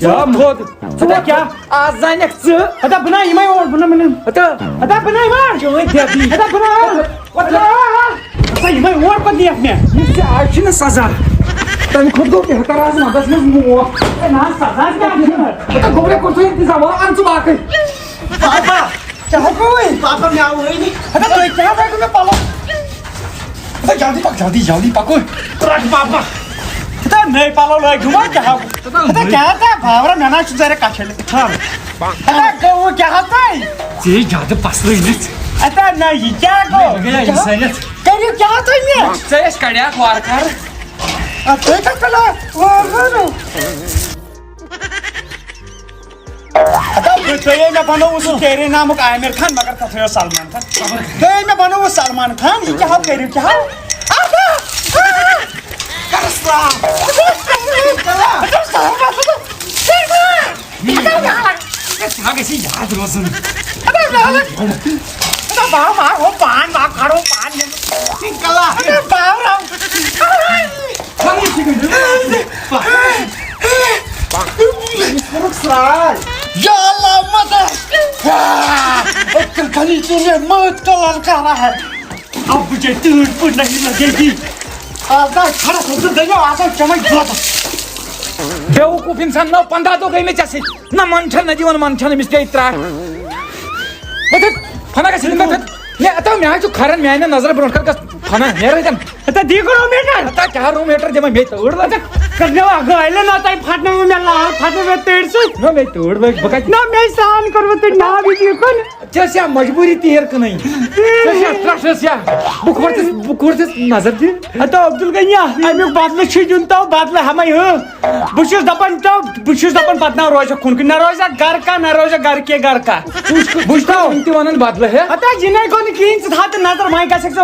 تھوٚد ژٕ کیٛاہ آز زانٮ۪کھ ژٕ ہتا بہٕ ناو یِمے اور بہٕ ناو چٲنۍ دٮ۪بی یِمے اور پتہٕ نیکھ مےٚ آز چھُنہٕ سزا تمہِ کھۄتہٕ گوٚو بہتر آز ونٛدس منٛز موت گوٚبرے کوٚر ژٕ انتظام ان ژٕ باقٕے پاپا پاپا مےٚ آو وٕنی جلدی پکو ترٛٹھ پاپا ہتا نٔے پلو لٲگِو وۄنۍ کیٛاہ ہتا کیٛاہ باورا مےٚ نہ چھُ ژےٚ کچھ ہتا گوٚو کیٛاہ حظ تۄہہِ ژےٚ زیادٕ پسرٲوِتھ ہتا نہ یہِ کیٛاہ گوٚو سٲنِتھ کٔرِو کیٛاہ تُہۍ مےٚ ژےٚ ٲسۍ کڑیاکھ وارٕ کارٕ تُہۍ کتھ کڑو تۄہے مےٚ بنووُ سُہ تیرے نامُک عامر خان مگر تتھ اوس سلمان خان تۄہے مےٚ بنووُ سلمان خان یہِ کیٛاہ کٔرِو کیٛاہ گژھِ یاد روزُن پان کھڑو پان مت کلر کر رہا ہے اب مجھے تیڑ پڑ نہیں لگے گی کھڑا ہو گیا آسان چمک دود بے وقوف انسان نو 15 دۄہ گٔے مےٚ ژےٚ سۭتۍ نہ منٛچھن نہ دِوان منٛچھن أمِس پیٚیہِ ترٛٹھ فنا گژھِ مےٚ اتا مےٚ حظ چھُ کھران میانہِ نظرِ برونٛٹھ کَنہِ گژھ فنا نیرٕ اتٮ۪ن ہتا دی روٗم میٹر ہتا کیٛاہ روٗم ہیٖٹر دِوان بیٚیہِ تۭر لگہِ کرنو گٲلہِ نہ تۄہہِ پھٹنو مےٚ لال پھٹنو مےٚ تٔڑۍ سۭتۍ نہ بیٚیہِ تۭر لٔج بہٕ کتہِ نہ مےٚ سان کوٚرمُت تۄہہِ ناو یہِ کُن ژےٚ ٲسیا مجبوٗری تیٖر کٕنٕنۍ ژےٚ ٲسیا ترٛٹھ ٲسیا بہٕ کھوٚرتِس نظر دِنۍ ہتا عبدل غنی امیُک بدلہٕ چھُ دیُن تو بدلہٕ ہمے بہٕ چھُس دپان پتہٕ نہ روزِ کُن نہ روزِ گرٕ کا نہ روزِ گرٕ کے گرٕ کا بہٕ چھُس وُنہِ تہِ ونان بدلہٕ ہے ہتا یہِ نَے گوٚو نہٕ کِہیٖنۍ ژٕ تھاو تہٕ نظر وۄنۍ گژھکھ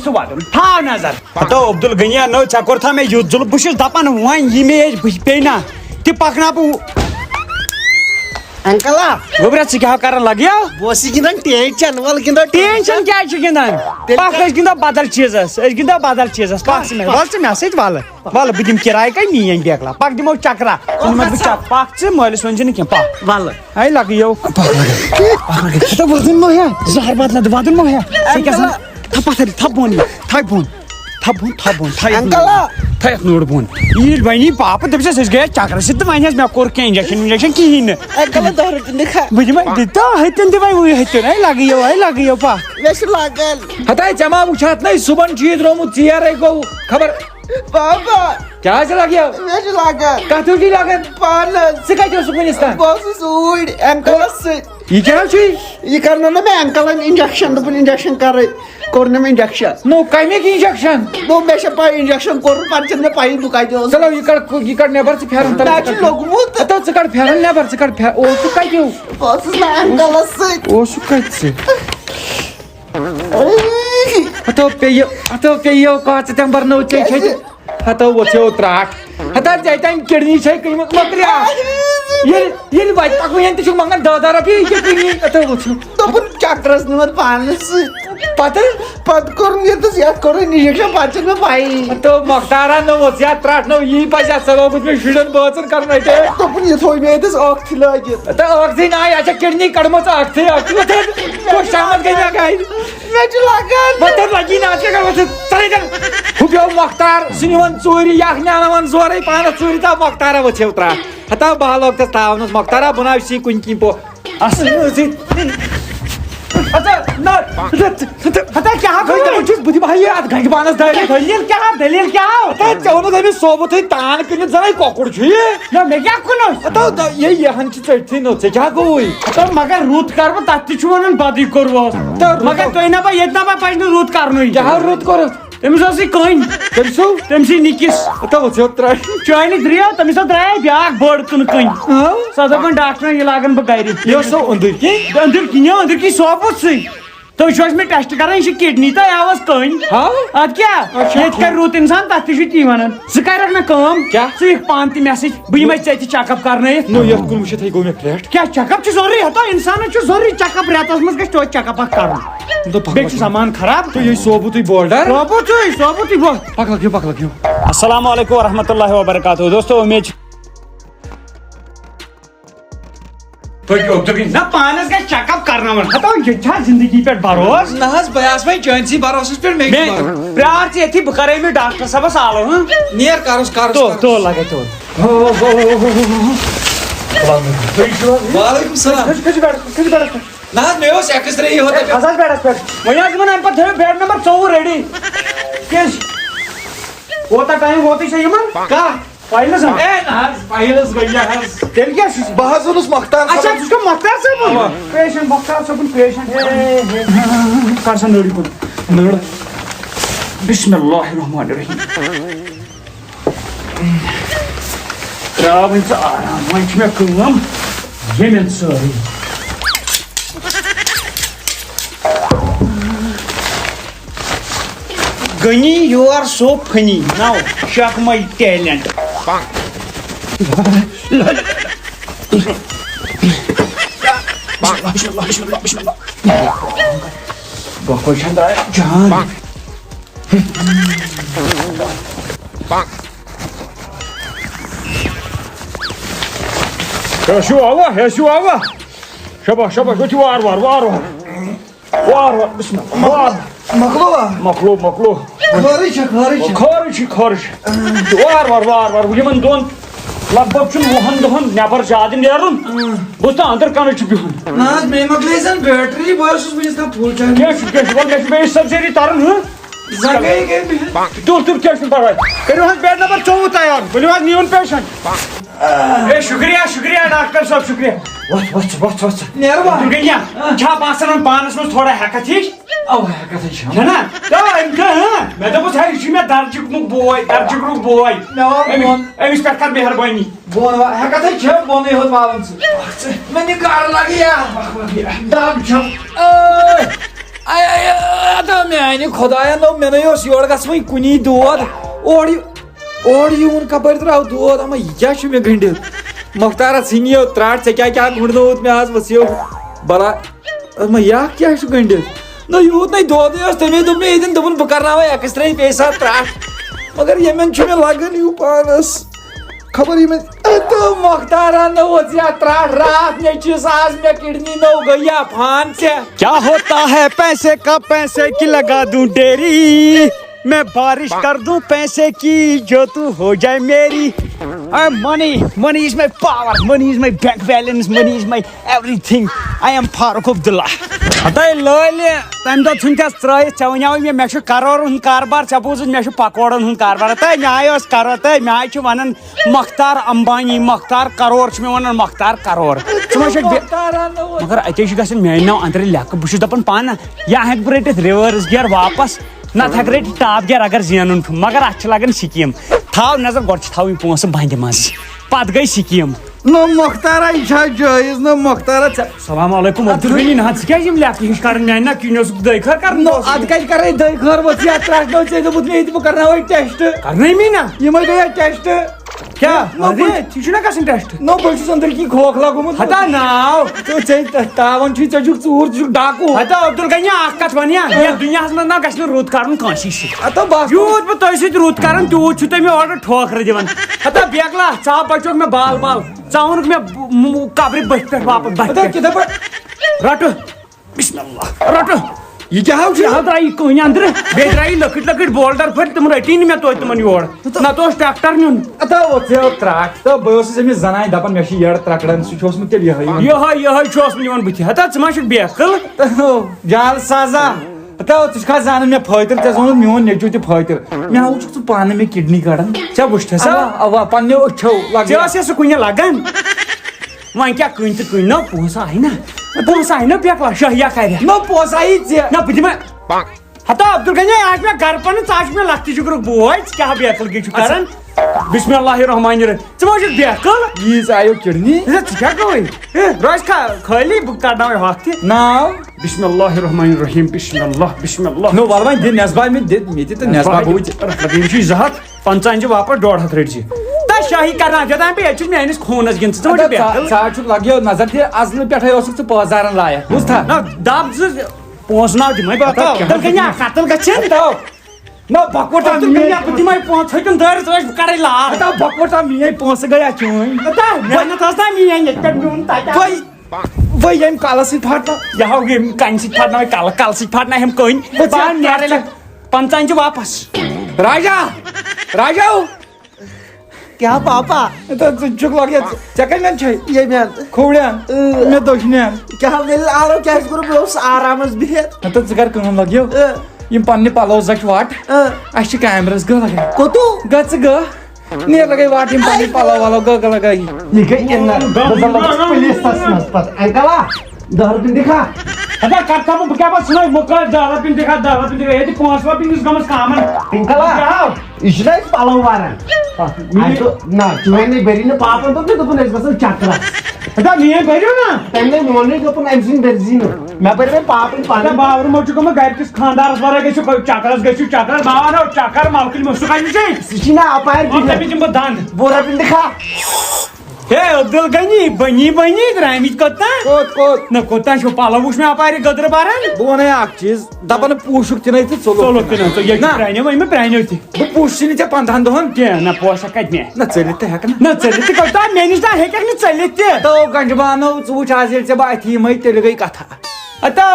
ژٕ وَدُن تھاو نظر ہتا عبدل غنی نو ژےٚ کوٚرتھا مےٚ یُتھ ظُلم بہٕ چھُس دپان وۄنۍ یہِ مےٚ پیٚیہِ نا تہِ پکناو بہٕ انکلا گوٚبرا ژٕ کیٛاہ کران لگیو بہٕ اوسُس گِنٛدان ٹینشن ول گِنٛدو ٹینشن کیٛازِ چھُ گِنٛدان پکھ أسۍ گِنٛدو بدل چیٖزس پکھ ژٕ مےٚ سۭتۍ ولہٕ بہٕ دِمہٕ کِراے کَتہِ میٲنۍ بیکلا پکھ دِمو چکرا پکھ ژٕ مٲلِس ؤنۍ زِ نہٕ کینٛہہ پکھ ولہٕ ہے لگیو زہر بدل وَدُن مہ ہیا تھپ پتھر تھپ بۄن تھپ بۄن انکلا تھیک نوڑ بون یہ ونی پاپا دپس گیا چکرس تو ون مے کور کی انجیکشن کہین انکل دہ دکھا بہت دتا ہتن دے ہتن لگیو پا مے لگن ہتا چما وچھات نا صبح چیز رومت ژیر گو خبر بابا کیا لگیو مے لگن کتھ لگن پانس ژٕ کتہِ اوسُکھ وٕنِس تام بہٕ اوسُس اینکلس سۭتۍ یہ کیا چھی یہ کرنا نا میں اینکلن انجیکشن دپن انجیکشن کر کور نا میں انجیکشن نو کمیک انجیکشن نو مے چھ پائی انجیکشن کور پتہ چھنہٕ مےٚ پائی بہٕ کتہِ اوسُس چلو یہ کڑ نیبر ژٕ پھیرن مےٚ چھُ لوٚگمُت ہتا ژٕ کڑ پھیرن نیبر ژٕ کڑ پھیر اوسُکھ کتہِ بہٕ اوسُس نا اینکلس سۭتۍ اوسُکھ کتہِ ہتو پیو کا ژٕ تم برنو ژے چھِ ہتو وچھو تراٹ ہتا جایتن کڈنی چھے قیمت مکریا یہ وائٹ پکوین تہ منگان 10 رۄپیہِ یہ کڈنی ہتو وچھو دوٚپُن چکرس نِمت پانس سۭتۍ پتہٕ کوٚرُن یتھ کوٚر انجیکشن پتہٕ چھنہٕ مےٚ پائی ہتو مۄختارا نو وچھ یا تراٹ نو یہ پزیا سلوگت مے شُرٮ۪ن بٲژن کرن اتے دوٚپُن یہِ تھوٚو مےٚ ییٚتس اکھ لٲگِتھ ہتا اکھ ناے اچھا کڈنی کڑمٕژ اکھ کوٚش شامت گٔے مےٚ گاڑِ مےٚ چھُ لگان مطلب لگی نا چلے ہُپیو مۄختار سُہ نِوان ژوٗرِ یکھ نیناوان زورے پانس ژوٗرِ تا مۄختارا وٕچھو تراٹ ہتا بہٕ لوگتس تاونس مۄختارا بہٕ ناو سی کُنہِ کِنۍ پو بہٕ دِمہٕ ہا یہِ اتھ گنگہِ بانس دلیل کیا ژےٚ ووٚنُتھ أمِس صوبہٕ تھٲے تان کٕنِتھ زَنٕے کۄکُر چھُ یہِ مے کیا کُن یہن چھِ ژٔٹتھٕے نو ژےٚ کیٛاہ گوٚوُے مگر رُت کر بہٕ تتھ تہِ چھُ ونان بدٕے کوٚروس مگر تُہۍ نہ ییٚتہِ نہ پزِ نہٕ رُت کرنُے کیٛاہ رُت کوٚرُتھ تٔمِس ٲسٕے کٔنۍ تٔمۍ سٕے نِکِس وٕچھو تراٹ چانہِ درٛاو تٔمِس درٛاے بیاکھ بٔڑ کٕنہٕ کٔنۍ سۄ دوٚپن ڈاکٹرن یہِ لاگن بہٕ گرِ یہِ اوس سُہ أنٛدٕرۍ کِنۍ أنٛدٕرۍ کِنۍ أنٛدٕرۍ کِنۍ صوبوٗت سٕے تُہۍ چھِو مےٚ ٹیسٹ کران یہِ چھِ کِڈنی تہٕ آوس کٔنۍ ادٕ کیٛاہ ییٚتہِ کر رُت انسان تتھ تہِ چھُ تی ونان ژٕ کرکھ نہٕ کٲم ژٕ یِکھ پانہٕ تہِ مےٚ سۭتۍ بہٕ یِمے ژےٚ تہِ چیک اپ کرنٲیِتھ نو یتھ کُن وٕچھِتھٕے گوٚو مےٚ پھرٛٹھ کیٛاہ چیک اپ چھُ ضروٗری ہتو انسانس چھُ ضروٗری چیک اپ رٮ۪تس منٛز گژھِ توتہِ چیک اپ اکھ کرُن بیٚیہِ چھُ سامان خراب تہٕ یہِ صوبوٗتٕے بولڈر صوبوٗتٕے پک لگیو السلام علیکم ورحمۃ اللہ وبرکاتہ دوستو امید چھِ نہ پانس گژھِ چیک اپ کرناوُن ہتو یہِ چھا زندگی پٮ۪ٹھ بروس نہ حظ بہٕ آس وۄنۍ چٲنسٕے بروسس پٮ۪ٹھ مےٚ پیار ژٕ ییٚتھی بہٕ کرے مےٚ ڈاکٹر صٲبس آلو نیر کرُس تو لگے تو وعلیکم السلام نہ حظ مےٚ اوس ایکٕس رے یوت کھس بیڈس پٮ۪ٹھ وۄنۍ حظ یِمن امہِ پتہٕ تھٲیِو بیڈ نمبر 24 ریڈی کیٛازِ کوتاہ ٹایم ووتٕے چھا یِمن کانٛہہ فایلس اے نہ حظ فایلس گٔے حظ تیٚلہِ کیٛاہ چھُس بہٕ حظ اوسُس مۄختار اچھا ژٕ چھُکھ مۄختار صٲبُن پیشنٹ مۄختار صٲبُن پیشنٹ کر سا نٔرۍ کُن نٔر بسم اللہ الرحمن الرحیم تراو وۄنۍ ژٕ آرام وۄنۍ چھِ مےٚ کٲم ییٚمٮ۪ن سٲرٕے غنی یور سو فنی نو شک ماے ٹیلنٹ بہٕ چھَن درٛاے جان ہیٚچھِو آوا شاباش شاباش ؤتھِو وار وار بسم اللہ مۄکلو خٲرٕے چھِ وار یِمن دۄن لگ بگ چھُنہٕ 20 دۄہن نٮ۪بر زیادٕ نیرُن بہٕ تہٕ أنٛدر کنہٕ چھُ بِہُن نہ حظ مےٚ مۄکلے زن بیٹری بہٕ اوسُس وٕنِس تام فُل چارج کیٚنٛہہ چھُ وۄنۍ مےٚ چھُ بیٚیہِ سرجری ترُن زنٛگے گٔے بِہِتھ تُل کیٚنٛہہ چھُنہٕ پرواے کٔرِو حظ بیڈ نمبر 24 تیار ؤلِو حظ نیُن پیشنٹ اے شُکریہ ڈاکٹر صٲب شُکریہ وۄتھ مہربان چھا باسان پانس منٛز تھوڑا ہٮ۪کتھ ہِش اَوٕ ہٮ۪کتھٕے چھِ چھنا مےٚ دوٚپُس ہے یہِ چھُ مےٚ درجُک بوے أمِس پٮ۪ٹھ کر مہربٲنی بۄن ہٮ۪کتھٕے چھِ بۄنٕے ہوت والان ژٕ مےٚ نہِ گاڈٕ لگہِ دب چھم میانہِ خۄدایا مےٚ نَے اوس یورٕ گژھٕ وۄنۍ کُنی دود اورٕ یِوُن کپٲرۍ درٛاو دود اما یہِ کیٛاہ چھُ مےٚ گٔنڈِتھ مۄختارا ژھٕنیو تراٹ ژےٚ کیٛاہ گُنڈنووُت مےٚ آز وسیو بلا یہِ کیٛاہ چھُ گٔنڈِتھ نہ یوٗت نَے دودٕے اوس تَمے دوٚپ مےٚ ییٚتٮ۪ن دوٚپُن بہٕ کرناوے ایٚکٕس رے بیٚیہِ ساتہٕ تراٹ مگر ییٚمٮ۪ن چھُ مےٚ لگان ہیوٗ پانس خبر یِمن تہٕ مۄختارا نہ ووت یا تراٹ راتھ نیچِس آز مےٚ کِڈنی نو گٔے یا پھان ژےٚ کیا ہوتا ہے پیسے کا پیسے کی لگا دوں ڈیری میں بارش کر دوں پیسے کی جو تو ہو جائے میری money is my power, money is my bank balance, money is my everything. I am Farooq Abdullah. ہتا لٲلہِ تمہِ دۄہ ژھُنتس ترٲیِتھ ژےٚ وَنیٛاوُے مےٚ چھُ کرورن ہُنٛد کاربار ژےٚ بوٗزُتھ مےٚ چھُ پکوڑن ہُنٛد کاربار تہٕ مےٚ آیہِ ٲس کرور تہٕ مےٚ آیہِ چھِ ونان مختار امبانی مختار کرور چھِ مےٚ ونان مختار کرور ژٕ ما چھکھ مگر اتے چھُ گژھان میانہِ ناو أنٛدرٕ لیکھٕ بہٕ چھُس دپان پانہٕ یا ہٮ۪کہٕ بہٕ رٔٹِتھ رِوٲرٕس گیر واپس نتہٕ ہٮ۪کہٕ رٔٹِتھ ٹاپ گیر اگر زینُن چھُ مگر اتھ چھِ لگان سکیٖم تھاو نظر گۄڈٕ چھِ تھاوٕنۍ پونٛسہٕ بنٛدِ منٛز پتہٕ گٔے سکیٖم نو مختارا یہ چھا جٲیز نو مختارا السلام علیکم عبدالغنی نہ ژٕ کیٛازِ یِم لیکھہٕ ہِش کران میانہِ نا کِنۍ اوسُکھ دۄیہِ خٲر کران نو اد کتہِ کرے دۄیہِ خٲر وۄتھ یا ترٛٹھ ژےٚ دوٚپُتھ مےٚ ییٚتہِ بہٕ کرناوے ٹیسٹ کرنٲے مےٚ نا یِمے گٔیا ٹیسٹ کیٛاہ ژٕ چھُنا گژھان ٹیسٹ نو بہٕ چھُس أنٛدٕرۍ کِنۍ کھوکھلا گوٚمُت ہتا ناو ژےٚ تاوان چھُے ژےٚ چھُکھ ژوٗر ژٕ چھُکھ ڈاکوٗ ہتا عبدالغنی اکھ کتھ ونیا یتھ دُنیاہس منٛز نہ گژھِ نہٕ رُت کرُن کٲنٛسی سۭتۍ ہتا بس یوٗت بہٕ تۄہہِ سۭتۍ رُت کران تیوٗت چھُ تُہۍ مےٚ اورٕ ٹھوکرٕ دِوان ہتا بیگلا ژٕ بچوکھ مےٚ بال بال ژٕ اوٚنُکھ مےٚ قبرِ بٔتھِ پٮ۪ٹھ واپس بتھِ ہتا پٮ۪ٹھ کِتھٕ پٲٹھۍ رٹہٕ بسم اللہ رٹہٕ یہِ کیٛاہ ہاو چھُ یہِ درٛایہِ یہِ کٔنۍ أنٛدرٕ بیٚیہِ درٛایہِ لۄکٕٹۍ لۄکٕٹۍ بولڈر پھٔلۍ تِم رٔٹی نہٕ مےٚ توتہِ تِمن یور نتہٕ اوس ٹریکٹر نیُن ہتا ژےٚ ترٛٹھ تہٕ بہٕ اوسُس أمِس زنانہِ دپان مےٚ چھُ یٔڈ ترٛکڑن سُہ چھُ اوسمُت تیٚلہِ یِہوے یِہوے چھُ اوسمُت یِوان بٕتھِ ہتا ژٕ ما چھُکھ بیقل جال سازا ہتا ژٕ چھُکھا زانان مےٚ فٲطر ژےٚ زونُتھ میون نیٚچوٗ تہِ فٲطر مےٚ ہاو چھُکھ ژٕ پانہٕ مےٚ کِڈنی کڑان ژےٚ وٕچھتھس اوا پننیو أچھو ژےٚ ٲسیا سُہ کُنہِ لگان وۄنۍ کیٛاہ کٕنۍ تہٕ کٕنۍ نہ پونٛسہٕ آیہِ نا پونٛسہٕ آیہِ نا بیقلا شٲہیا کرِ نو پونٛسہٕ یی ژےٚ نہ بہٕ دِمے ہتا عبدالغنی آز مےٚ گرٕ پنُن ژٕ چھُکھ مےٚ لۄکٹہِ شُکرُک بوے ژٕ کیٛاہ بیقل گٔے چھُ کران بسم اللہ الرحمن الرحیم ژٕ ما چھُکھ بیقل ییٖژ آیو کِڈنی ژٕ کیٛاہ گوٚوٕے روزِ خٲلی بہٕ کرناوے ہۄکھ تہِ ناو بسم اللہ الرحمن الرحیم بسم اللہ نو ول وۄنۍ دِ نٮ۪صبا مےٚ دِ مےٚ تہِ تہٕ نٮ۪صبا بوٗ ژےٚ یِم چھِ 200 واپس 150 رٔٹۍ زِ تہٕ شاہی کرنا دپان بہٕ ییٚتہِ چھُس میٲنِس خوٗنس گِنٛد ژٕ ما چھُکھ بیقل ژٕ چھُکھ لگیو نظر دِ ازلہٕ پٮ۪ٹھے اوسُکھ ژٕ پٲزارن لایق بوٗزتھا نہ دب زٕ پونٛسہٕ ناو دِمے بہٕ عبدالغنی قتل گژھن نو بکوٹا بہٕ دِمے پونٛسہٕ ژھٕٹِم دٲرِتھ ٲسۍ بہٕ کرے لاگ ہتا بکوٹا میٲنۍ پونٛسہٕ گٔیا چٲنۍ محنت ٲس نا میٲنۍ ییٚتہِ پٮ۪ٹھ نیوٗن تتہِ وۄنۍ ییٚمہِ کالس سۭتۍ پھاٹنا یہِ ہاو ییٚمہِ کنہِ سۭتۍ پھاٹناوے کلہٕ سۭتۍ پھاٹناے کٔنۍ بہٕ نیرے 55 واپس راجا کیا پاپا ژٕ چھُکھ لگیا ژےٚ کَمٮ۪ن چھے ییٚمٮ۪ن کھوڑٮ۪ن مےٚ دٔچھنٮ۪ن کیا ویل آرو کیٛازِ کوٚر بہٕ اوسُس آرامس بِہِتھ ہتا ژٕ کر کٲم لگیو یِم پننہِ پلو زچ وٹ اسہِ چھِ کیمرس گٔہ لگاے کوٚتوٗ گٔہ ژٕ گٔہ نیر لگاے وٹ یِم پننہِ پلو ولو گٔہ لگاے یہِ گٔے پُلیٖسس منٛز پتہٕ انکلا 10 رۄپیہِ دِکھا ہتا کتھ کرٕ بہٕ کیٛاہ پتہٕ ژھٕنو مُکٲرۍ 10 رۄپیہِ دِکھا 10 رۄپیہِ دِکھا ییٚتہِ 5 رۄپیہِ نِس گٔمٕژ کامن انکلا یہِ چھُنہ اَسہِ پلو واران نہ چٲنۍ بٔری نہٕ پاپن دوٚپ مےٚ دوٚپُن أسۍ گژھو چکرس ہتا میٲنۍ بٔرِو نا تٔمۍ نٔے میونٕے دوٚپُن أمۍ سٕنٛدۍ بٔرزی نہٕ مےٚ بٔرۍ وۄنۍ پاپٕنۍ ہتا پنٕنۍ باورٕ مو چھُ گوٚمُت گرِکِس خانٛدارس ورٲے گٔژھِو چکرس باوا نو چکر ملکٕنۍ سُہ کتہِ چھے سُہ چھُے نہ اپارِ تٔمِس دِمہٕ بہٕ دنٛد 10 رۄپیہِ دِکھا ہے عبدالغنی بنی درٛامٕتۍ کوٚتام کوٚت نہ کوٚتام چھُ پلو وٕچھ مےٚ اپارِ گٔدرٕ بران بہٕ ونے اکھ چیٖز دپان پوٗشُک تہِ نَے تہٕ ژوٚلُکھ تہِ نہ ییٚتہِ پرٛانیو وۄنۍ مےٚ پرٛانیو تہِ بہٕ پوٗشہِ نہٕ ژےٚ 15 دۄہن کینٛہہ نہ پوشک کتہِ مےٚ نہ ژٔلِتھ تہِ ہٮ۪کہٕ نہ ژٔلِتھ تہِ کوٚتام مےٚ نِش نہ ہیٚککھ نہٕ ژٔلِتھ تہِ تو گنجہِ بانو ژٕ وٕچھ آز ییٚلہِ ژےٚ بہٕ اَتھی یِمے تیٚلہِ گٔے کتھا ہتا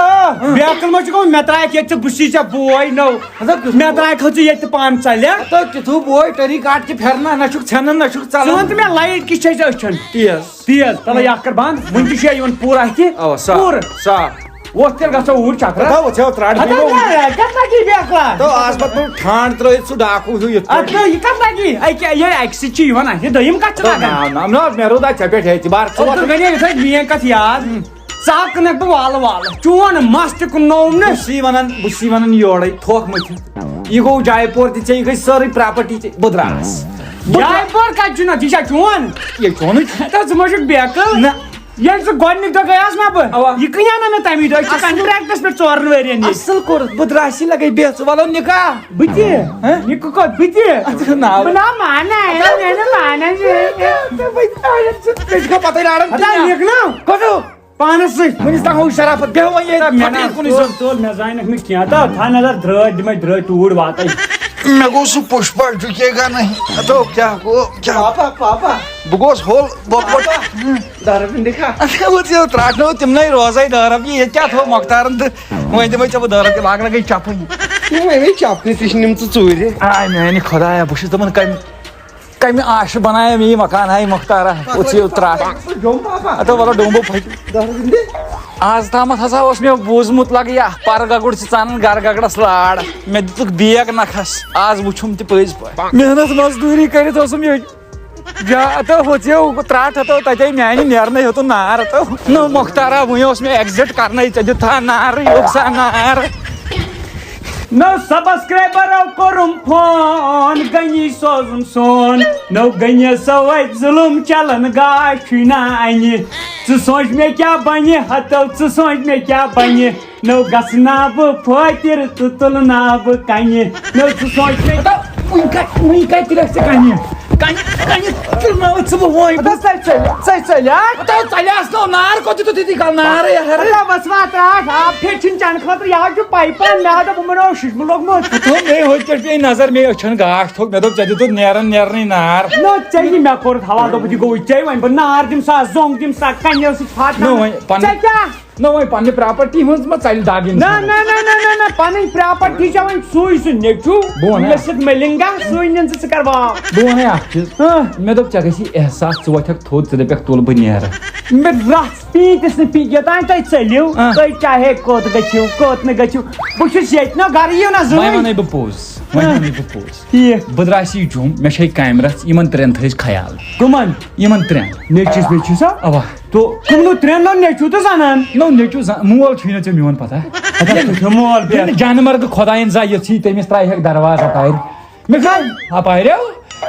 بیاکل ما چھُ گوٚمُت مےٚ ترٛایکھ ییٚتہِ ژٕ بہٕ چھُسے ژےٚ بوے نو مےٚ ترٛایکھ ژٕ ییٚتہِ پانہٕ ژَلیا تو تِتھُے بوے طریٖقات کہِ پھِرنا نہ چھُکھ ژھٮ۪نان نہ چھُکھ ژٕ وَن ژلان تہٕ مےٚ لایٹ کِژھ چھے ژےٚ أچھن تیز تَلے یہِ اکھ کر بنٛد وٕنہِ تہِ چھُ یِوان پوٗرٕ اَتھِ پوٗرٕ صاف وۄتھ تیٚلہِ گژھو اوٗرۍ چکرس ترٛاٹ کتھ لگی بیاکلا تو آز پتہٕ ٹھانٛڈ ترٲیِتھ سُہ ڈاکوٗ ہیوٗ یِتھ اتھ یہِ کتھ لگی یہِ اکہِ سۭتۍ چھِ یِوان اَتھِ دوٚیِم کتھ چھِ لگان مےٚ روٗد ژےٚ پٮ۪ٹھ اعتبار عبدالغنی یہِ تھٲیِتھ میٲنۍ کتھ یاد ژٕ کٕنکھ بہٕ والہٕ چون مس تہِ کُننووُم نہٕ بہٕ چھُسی ونان یورے تھوکھ مٔتھِتھ یہِ گوٚو جاے پور تہِ ژےٚ یہِ گٔے سٲرٕے پراپرٹی تہِ بہٕ درٛاس جاے پور کتہِ چھُنہ یہِ چھا چون یہِ چونٕے ژٕ ما چھُکھ بیقل نہ ییٚلہِ ژٕ گۄڈنِکۍ دۄہ گٔیاس نا بہٕ یہِ کٕنیو نا مےٚ تمی دۄہ یہِ چھِ کنٹریکٹس پٮ۪ٹھ 4 ؤرین اصل کوٚرُتھ بہٕ درٛاسی لگے بیٚہہ ژٕ وَلو نِکاح بہٕ تہِ نِکہٕ کوٚت بہٕ تہِ ناو نا مانان ژےٚ چھُکھا پتہٕ لاران نِکناو کوٚتو پانس سۭتۍ وٕنِس تام ہوو شرافت بیٚہہ وۄنۍ ییٚتہِ کُنُے زوٚن تُل مےٚ زانکھ نہٕ کینٛہہ تہٕ تھاو نظر درٛٲے دِمے درٛٲے توٗرۍ واتے مےٚ گوٚو سُہ پُشپا جُکے گا نہیں تو کیٛاہ گوٚو کیٛاہ پاپا بہٕ گوس ہول بۄکوٹ 10 رۄپیہِ دِکھا ژےٚ ترٛاٹنو تِمنٕے روزے 10 رۄپیہِ ییٚتہِ کیٛاہ تھوٚو مۄختارن تہٕ وۄنۍ دِمے ژےٚ بہٕ 10 رۄپیہِ لاگہٕ لگے چپٕنۍ میں چپنی تھی نم ژوٗرِ آے میانہِ خۄدایا بہٕ چھُس دَپان کمہِ آشہِ بنایا مےٚ یہِ مکان ہے مختارا اُژیو ترٛٹھ ہتو وَلہٕ ڈومبو پھٹہِ آز تامَتھ ہسا اوس مےٚ بوٗزمُت لگہٕ یہِ پَرٕ گگُر چھِ ژانان گرٕ گگرس لاڑ مےٚ دِتُکھ بیگ نکھس آز وٕچھُم تہِ پٔزۍ پٲٹھۍ محنت مزدوٗری کٔرِتھ اوسُم ہتو ہوژیو ترٛٹھ ہتو تتے میانہِ نیرنے ہیوٚتُن نار ہتو نو مختارا وۄنۍ اوس مےٚ ایٚگزِٹ کرنے ژےٚ دِتھا نار یوٚک سا نار نو سبسکرائبرو کوٚرُم فون گنی سوزُن سون نو گنی سوے ظُلُم چلان گاشٕے نہ انہِ ژٕ سونچ مےٚ کیٛاہ بنہِ ہتو ژٕ سونچ مےٚ کیٛاہ بنہِ نو گژھنا بہٕ فٲطِر تہٕ تُلنا بہٕ کنہِ نو ژٕ سونچ مےٚ وۄنۍ کتہِ رَژھِ کنہِ تُلناو ژٕ بہٕ وۄنۍ ژَلیاس نو نار کوٚت دِتُتھ ییٚتی کال نارے وسوا تراٹھ آب پھیٚٹھ چھُنہٕ چنہٕ خٲطرٕ یہِ حظ چھُ پایپن مےٚ حظ دوٚپ بہٕ ششمہٕ لوگمُت مے ہوٚتہِ پٮ۪ٹھ پیٚیہِ نظر مے أچھن گاش تھوٚک مےٚ دوٚپ ژےٚ دِتُتھ نیرنٕے نار نو ژےٚ یہِ مےٚ کوٚرُتھ حوالہٕ دوٚپُتھ یہِ گوٚو ژےٚ وۄنۍ بہٕ نار دِمہٕ سا زوٚنگ دِمہٕ سا کنیو سۭتۍ پھاٹناو ژےٚ کیٛاہ نہ وۄنۍ پننہِ پراپرٹی ہٕنٛز ما ژَلہِ دگ نہ پنٕنۍ پراپرٹی چھےٚ وۄنۍ سُے سُہ نیٚچوٗ مےٚ سۭتۍ ملنگا سُے نِن ژٕ کر واو بہٕ وَنے اکھ چیٖز مےٚ دوٚپ ژےٚ گژھی احساس ژٕ وۄتھکھ تھوٚد ژٕ دَپکھ تُل بہٕ نیرٕ مےٚ رژھ پیٖتِس نہٕ پی یوٚتانۍ تُہۍ ژٔلِو تُہۍ چاہے کوٚت گٔژھِو کوٚت نہٕ گٔژھِو بہٕ چھُس ییٚتہِ نہ گرٕ یِیِو نہ وۄنۍ وَنے بہٕ پوٚز ٹھیٖک بہٕ درٛاس یہِ جوٚم مےٚ چھے کامہِ رژھ یِمن ترٛٮ۪ن تھٲیزِ خیال کٕمن یِمن ترٛٮ۪ن نیٚچوِس ویٚچوِسا اوا تو کٕمنو ترٛٮ۪ن نو نیٚچوٗ تہٕ زنان نو نیٚچوٗ مول چھُے نہٕ ژےٚ میون پتہ مول ییٚلہِ جانمرگہٕ خۄدایَن زایہِ ژھی تٔمِس ترٛایہِ ہٮ۪کھ دروازٕ اپارِ مےٚ چھُ اپاریو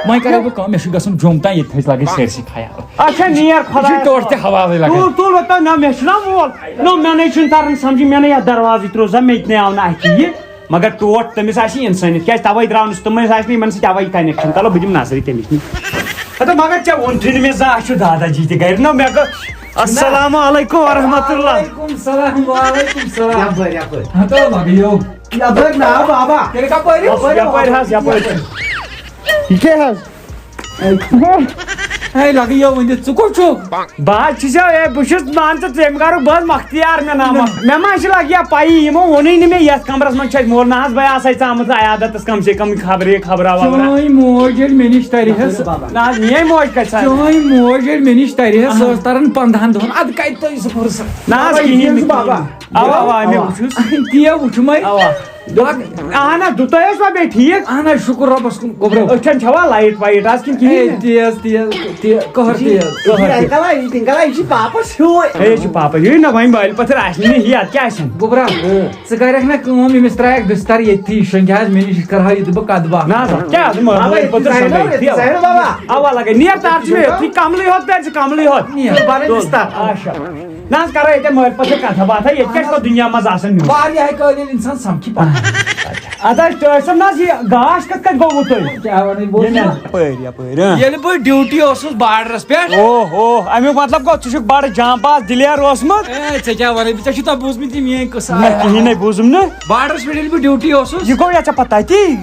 وۄنۍ کرے بہٕ کٲم مےٚ چھُ گژھُن جوٚم تام ییٚتہِ تھٲیزِ لگٲیِتھ سٲرسٕے خیال اچھا نیر خۄدایَس ٹوٹھ تہِ حوالٕے لگان تُل وۄنۍ نہ مےٚ چھُنہ مول نو مےٚ نَے چھُنہٕ تران سمجھی مےٚ نَے یتھ دروازٕے ترٛوو سا مےٚ تہِ نَے آو نہٕ اَتھِ یہِ مگر ٹوٹھ تٔمِس آسہِ یہِ اِنسٲنیت کیٛازِ تَوَے درٛاو نہٕ تٔمِس آسہِ نہٕ یِمن سۭتۍ اَوَے کنیکشن چلو بہٕ دِمہٕ نظرٕے تٔمِس نِش ہتو مگر ژےٚ ووٚنتھٕے نہٕ مےٚ زانٛہہ چھُ دادا جی تہِ گرِ نو مےٚ گوٚو السلام علیکم ورحمتہ اللہ وعلیکم سلام وعلیکم سلام یپٲرۍ ہتو لگیو یپٲرۍ نا بابا تیٚلہِ کپٲرۍ یپٲرۍ حظ یپٲرۍ یہِ کیٛاہ حظ ہے لگیو ؤنِتھ ژٕ کوٚت چھُکھ بہٕ حظ چھُس بہٕ چھُس مان ژٕ ژےٚ کَرُکھ بہٕ حظ مختیار مےٚ نامہ مےٚ ما چھِ لگیا پَیی یِمو ووٚنُے نہٕ مےٚ یتھ کمرس منٛز چھُ اَسہِ مول نہ حظ بہٕ آسے ژامٕژ عیادتس کم سے کم خبرے خبرا وبرا چٲنۍ موج ییٚلہِ مےٚ نِش ترِہس نہ حظ میٲنۍ موج کتہِ سا چٲنۍ موج ییٚلہِ مےٚ نِش ترِہس سۄ ٲس تران 15 دۄہن ادٕ کتہِ تۄہہِ سُہ فرصت نہ حظ کِہیٖنۍ بابا اوا اوا مےٚ وٕچھُس تی وٕچھمے اوا اہن حظ تُہۍ ٲسوا بیٚیہِ ٹھیٖک اہن حظ شُکُر رۄبس کُن گوٚبرو أچھن چھوا لایٹ وایٹ حظ کِنہٕ کِہیٖنۍ تیز کٔہر تیز تِنکلا یہِ چھِ پاپس ہیوٗ ہے یہِ چھُ پاپس یہِ نہ وۄنۍ بالہِ پتھر آسہِ نہٕ یتھ کیٛاہ آسن گوٚبرا ژٕ کرکھ نہ کٲم أمِس ترٛایکھ بستر ییٚتھی شۄنٛگہِ حظ مےٚ نِش کرہا یہِ بہٕ کدبا نہ حظ کیٛاہ حظ بالہِ پتھر بابا اوا لگے نیر تار چھُ مےٚ یوٚتھُے کملٕے ہوت پٮ۪ٹھ ژٕ کملٕے ہوت اچھا نہ حظ کرو ییٚتٮ۪ن مٲلۍ پتھر کتھا باتھا ییٚتہِ کیٛاہ چھُ پتہٕ دُنیا منٛز آسان واریاہ قٲلیٖن اِنسان سمکھِ پانہٕ ادٕ حظ تُہۍ ٲسِو نہ حظ یہِ گاش کتھ کتہِ گوٚوُ تۄہہِ کیٛاہ وَنٕنۍ بہٕ یپٲرۍ یپٲرۍ ییٚلہِ بہٕ ڈیوٹی اوسُس بارڈرس پٮ۪ٹھ اوہو امیُک مطلب گوٚو ژٕ چھُکھ بڑٕ جام باز دِلیر اوسمُت ژےٚ کیٛاہ وَنٕنۍ ژےٚ چھُتھا بوٗزمٕتۍ یہِ میٲنۍ قٕصہٕ مےٚ کِہیٖنۍ بوٗزُم نہٕ بارڈرس پٮ۪ٹھ ییٚلہِ بہٕ ڈیوٹی اوسُس یہِ گوٚو یا ژےٚ پتہ تتی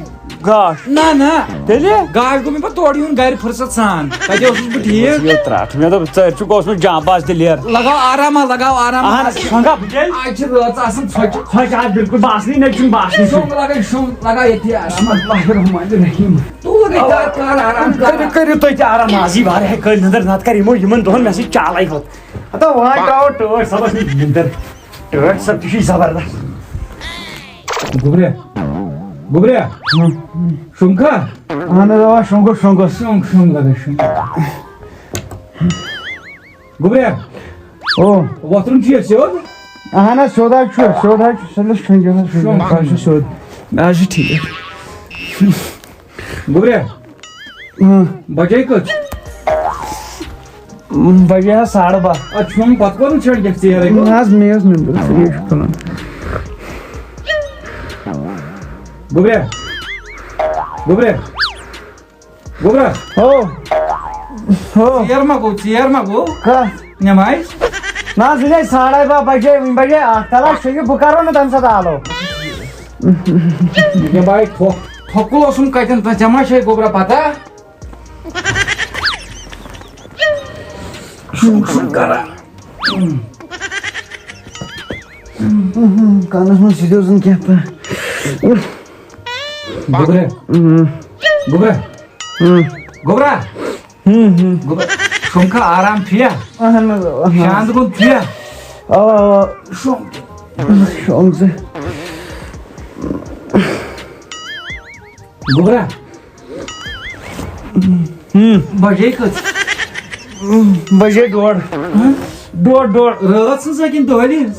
گاش نہ نہ تیٚلہِ گاش گوٚو مےٚ پتہٕ تورٕ یُن گرِ فرصت سان تتہِ اوسُس بہٕ ٹھیٖک ترٛٹھ مےٚ دوٚپ ژٕ چھُکھ اوسمُت جام باز دِلیر لگاو آراما لگاو آراما اہن شۄنٛگا بہٕ کیٛازِ آز چھِ رٲژ آسان ژھۄچہِ خۄش آز بِلکُل باسنٕے نہ چھُنہٕ باسنٕے شۄنٛگ لگاے شۄنٛگ لگاو ییٚتھی اللہ الرحمٰن الرحیٖم توٗرۍ کر آرام کر کٔرِو تُہۍ تہِ آرام مازی واریاہ کٲلۍ نظر نتہٕ کر یِمو یِمن دۄہن مےٚ سۭتۍ چالے ہوت ہتو وۄنۍ تراوو ٹٲٹھ صبس نہٕ نِندٕر ٹٲٹھ صب تہِ چھُے زبردست گوٚبریا گوٚبریا شۄنٛگ کھا اہن حظ اوا شۄنٛگُس شۄنٛگُس شۄنٛگ شۄنٛگ لگاے شۄنٛگ گوٚبریا او وۄتھُن چھُ یہِ سیوٚد اہن حظ سیوٚد حظ چھُ سیوٚد حظ چھُ سٲلِس شۄنٛگِو حظ شۄنٛگ چھُ سیوٚد حظ چھُ ٹھیٖک گوٚبریا بجے کٔژ بجے حظ 12:30 اَدٕ شۄنٛگ پتہٕ کوٚرُن چھٔڑکِتھ ژیرَے نہ حظ مےٚ ٲس نِندٕر فِرٛی چھُ تُلان گوٚبریا گوٚبریا گوٚبرا ہو ہو ژیر ما گوٚو کتھ نٮ۪مازِ نہ حظ وٕنہِ 12:30 بجے وٕنہِ بجے 1 تَلہٕ شۄنٛگِو بہٕ کرو نہٕ تَمہِ ساتہٕ آلو مےٚ باے تھۄکُل اوسُم کتٮ۪ن ژےٚ ما چھے گوٚبرا پتہ کران کانس منٛز سِدیو زن کینٛہہ Gobra. Gobra. Gobra. Gobra. Şonka aram fiya. Şandı kon fiya. Şonze. Gobra. Bacayı kaç. Bajay dor. Dor. Rahatsın sakin doğali.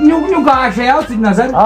Nuk aşağıya atın nazar.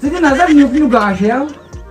Sizin nazar nuk aşağıya.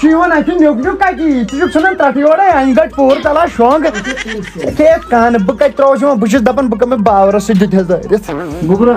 çivan açın yok kaki çocuk sana tratıyorlar ya ingat por tala şok ke kan bu kay troşma bu dapan bu kame bavrası gitmez Gobra.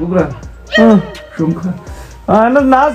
Gobra. Şonka. ana naz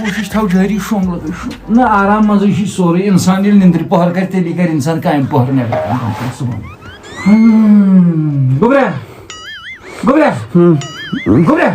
Koşuş tav jari şongla. Na aram mazı işi soru insan il nindir pahar kar telikar insan kaim pahar ne Gobra. Gobra. Gobra.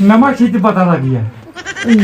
Nama çiti pata lagiya.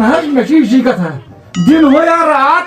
Na meşi işi kata. Din hoya rahat.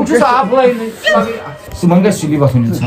Uçu saap layını. Sumanga sili basın insan.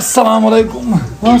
Assalamu alaikum.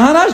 Ahana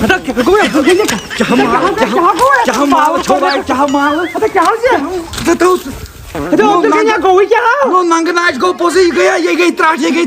No nangana go pose gaya ye gay trash ye gay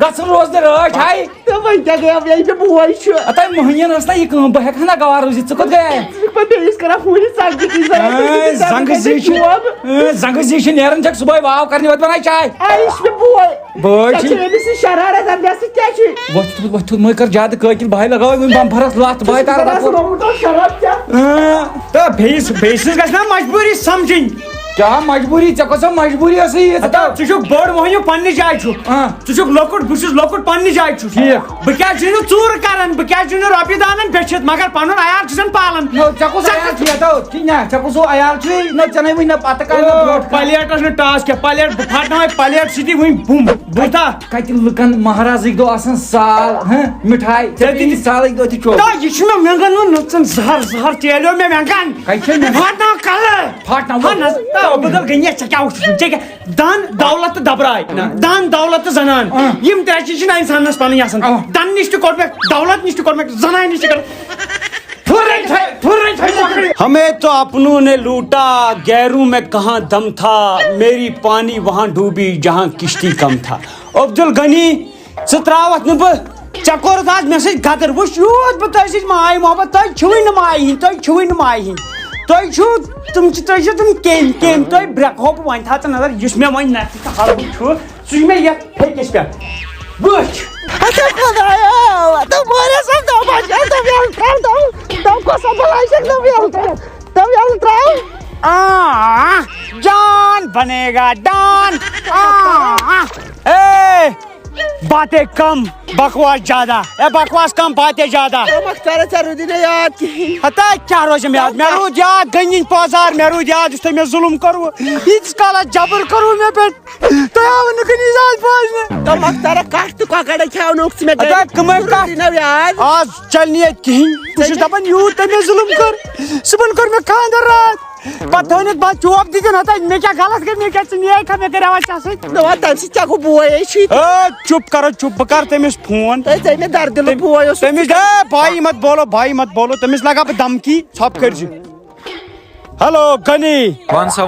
گژھن روز نہٕ رٲچھ ہاے تہٕ وۄنۍ کیٛاہ گٔیو ییٚتہِ بوے چھُ اتھے مٔہنِین ٲس نا یہِ کٲم بہٕ ہٮ۪کہٕ ہا نا گوار روٗزِتھ ژٕ کوٚت گٔیے پتہٕ بیٚیِس کران ہوٗنہِ زنٛگہٕ زی چھِ نیران چھکھ صبحٲے واو کرنہِ وۄتھ بناے چاے یہِ چھُ مےٚ بوے بٲے ژےٚ چھِ چھُ أمِس یہِ شرارت اَمہِ سۭتۍ کیٛاہ چھُ وۄتھ مٔے کر زیادٕ قٲکِل بہے لگاوے وۄنۍ بمفرس لتھ بہے تارا شراب کیٛاہ تو بیٚیِس سٕنٛز گژھِ نا مجبوٗری سمجھٕنۍ کیٛاہ مجبوٗری ژےٚ کۄس مجبوٗری ٲسٕے ژٕ چھُکھ بوٚڑ مۄہنیوٗ پننہِ جایہِ چھُکھ ژٕ چھُکھ لۄکُٹ بہٕ چھُس لۄکُٹ پننہِ جایہِ چھُس بہٕ کیٛازِ چھُس نہٕ ژوٗر کران بہٕ کیٛازِ چھُس نہٕ رۄپیہِ دانن بیٚچھِتھ مگر پنُن عیال چھُسن پالان ژےٚ کُس عیال چھُے ژےٚ کُس عیال چھُے نہ ژےٚ نَے وٕنہِ نہ پتہٕ کانٛہہ پلیٹس نہٕ ٹاس کینٛہہ پلیٹ بہٕ پھاٹناوے پلیٹ سۭتی وٕنۍ بُم بوٗزتھا کتہِ لُکن مہرازٕکۍ دۄہ آسان سال مِٹھاے ژےٚ سالٕکۍ دۄہ تہِ چوب یہِ چھُ مےٚ مٮ۪نٛگن وۄنۍ نژن زہر ژیلیو مےٚ مٮ۪نٛگن پھاٹناو کلہٕ بدل گٔے ژےٚ کیٛاہ وٕچھ ژےٚ کیٛاہ دن دولت تہٕ دبراے دن دولت تہٕ زنان یِم ترٛےٚ چیٖز چھِنہ انسانس پنٕنۍ آسان دن نِش تہِ کوٚر مےٚ دولت نِش تہِ کوٚر مےٚ زنانہِ نِش تہِ کوٚر ہمیں تو اپنوں نے لوٹا غیروں میں کہاں دم تھا میری پانی وہاں ڈوبی جہاں کشتی کم تھا عبدالغنی ژٕ تراوتھ نہٕ بہٕ ژےٚ کوٚرُتھ آز مےٚ سۭتۍ غدر وٕچھ یوٗت بہٕ تۄہہِ سۭتۍ ماے محبت تۄہہِ چھُوٕے نہٕ ماے ہِنٛدۍ تۄہہِ چھُوٕے نہٕ ماے ہِنٛدۍ تۄہہِ چھُو تِم چھِ تِم کیٚمۍ تۄہہِ برٛٮ۪کہو بہٕ وۄنۍ تھاو ژٕ نظر یُس مےٚ وۄنۍ نفسہِ تہٕ حلبہٕ چھُ سُہ چھُ مےٚ یتھ پھیٚکِس پٮ۪ٹھ وٕچھ جان بنے گا ڈان باتیں کم بکواس زیادہ بکواس کم باتیں زیادہ ہتا کیا روزِ مےٚ یاد مےٚ روٗد یاد گٔنٛدِنۍ پٲزار مےٚ روٗد یاد یُس تۄہہِ مےٚ ظُلم کوٚروٕ ییٖتِس کالس جبر کوٚروٕ مےٚ پٮ۪ٹھ تۄہہِ آوٕ نہٕ کُنی زاد بوزنہٕ آز چلہِ نہٕ ییٚتہِ کِہیٖنۍ بہٕ چھُس دپان یوٗت تۄہہِ مےٚ ظُلم کوٚر صُبحن کوٚر مےٚ خانٛدر راتھ پتہٕ تھٲونَتھ بہٕ چوب دِتِن ہتا مےٚ کیٛاہ غلط گٔے مےٚ کیٛاہ ژٕ نیکھا مےٚ کریوا ژےٚ سۭتۍ چُپ کرو چُپ بہٕ کرٕ تٔمِس فون تٔمِس بھایی مت بولو تٔمِس لگا بہٕ دمکی ژھۄپہٕ کٔرزِ ہیلو غنی ون سا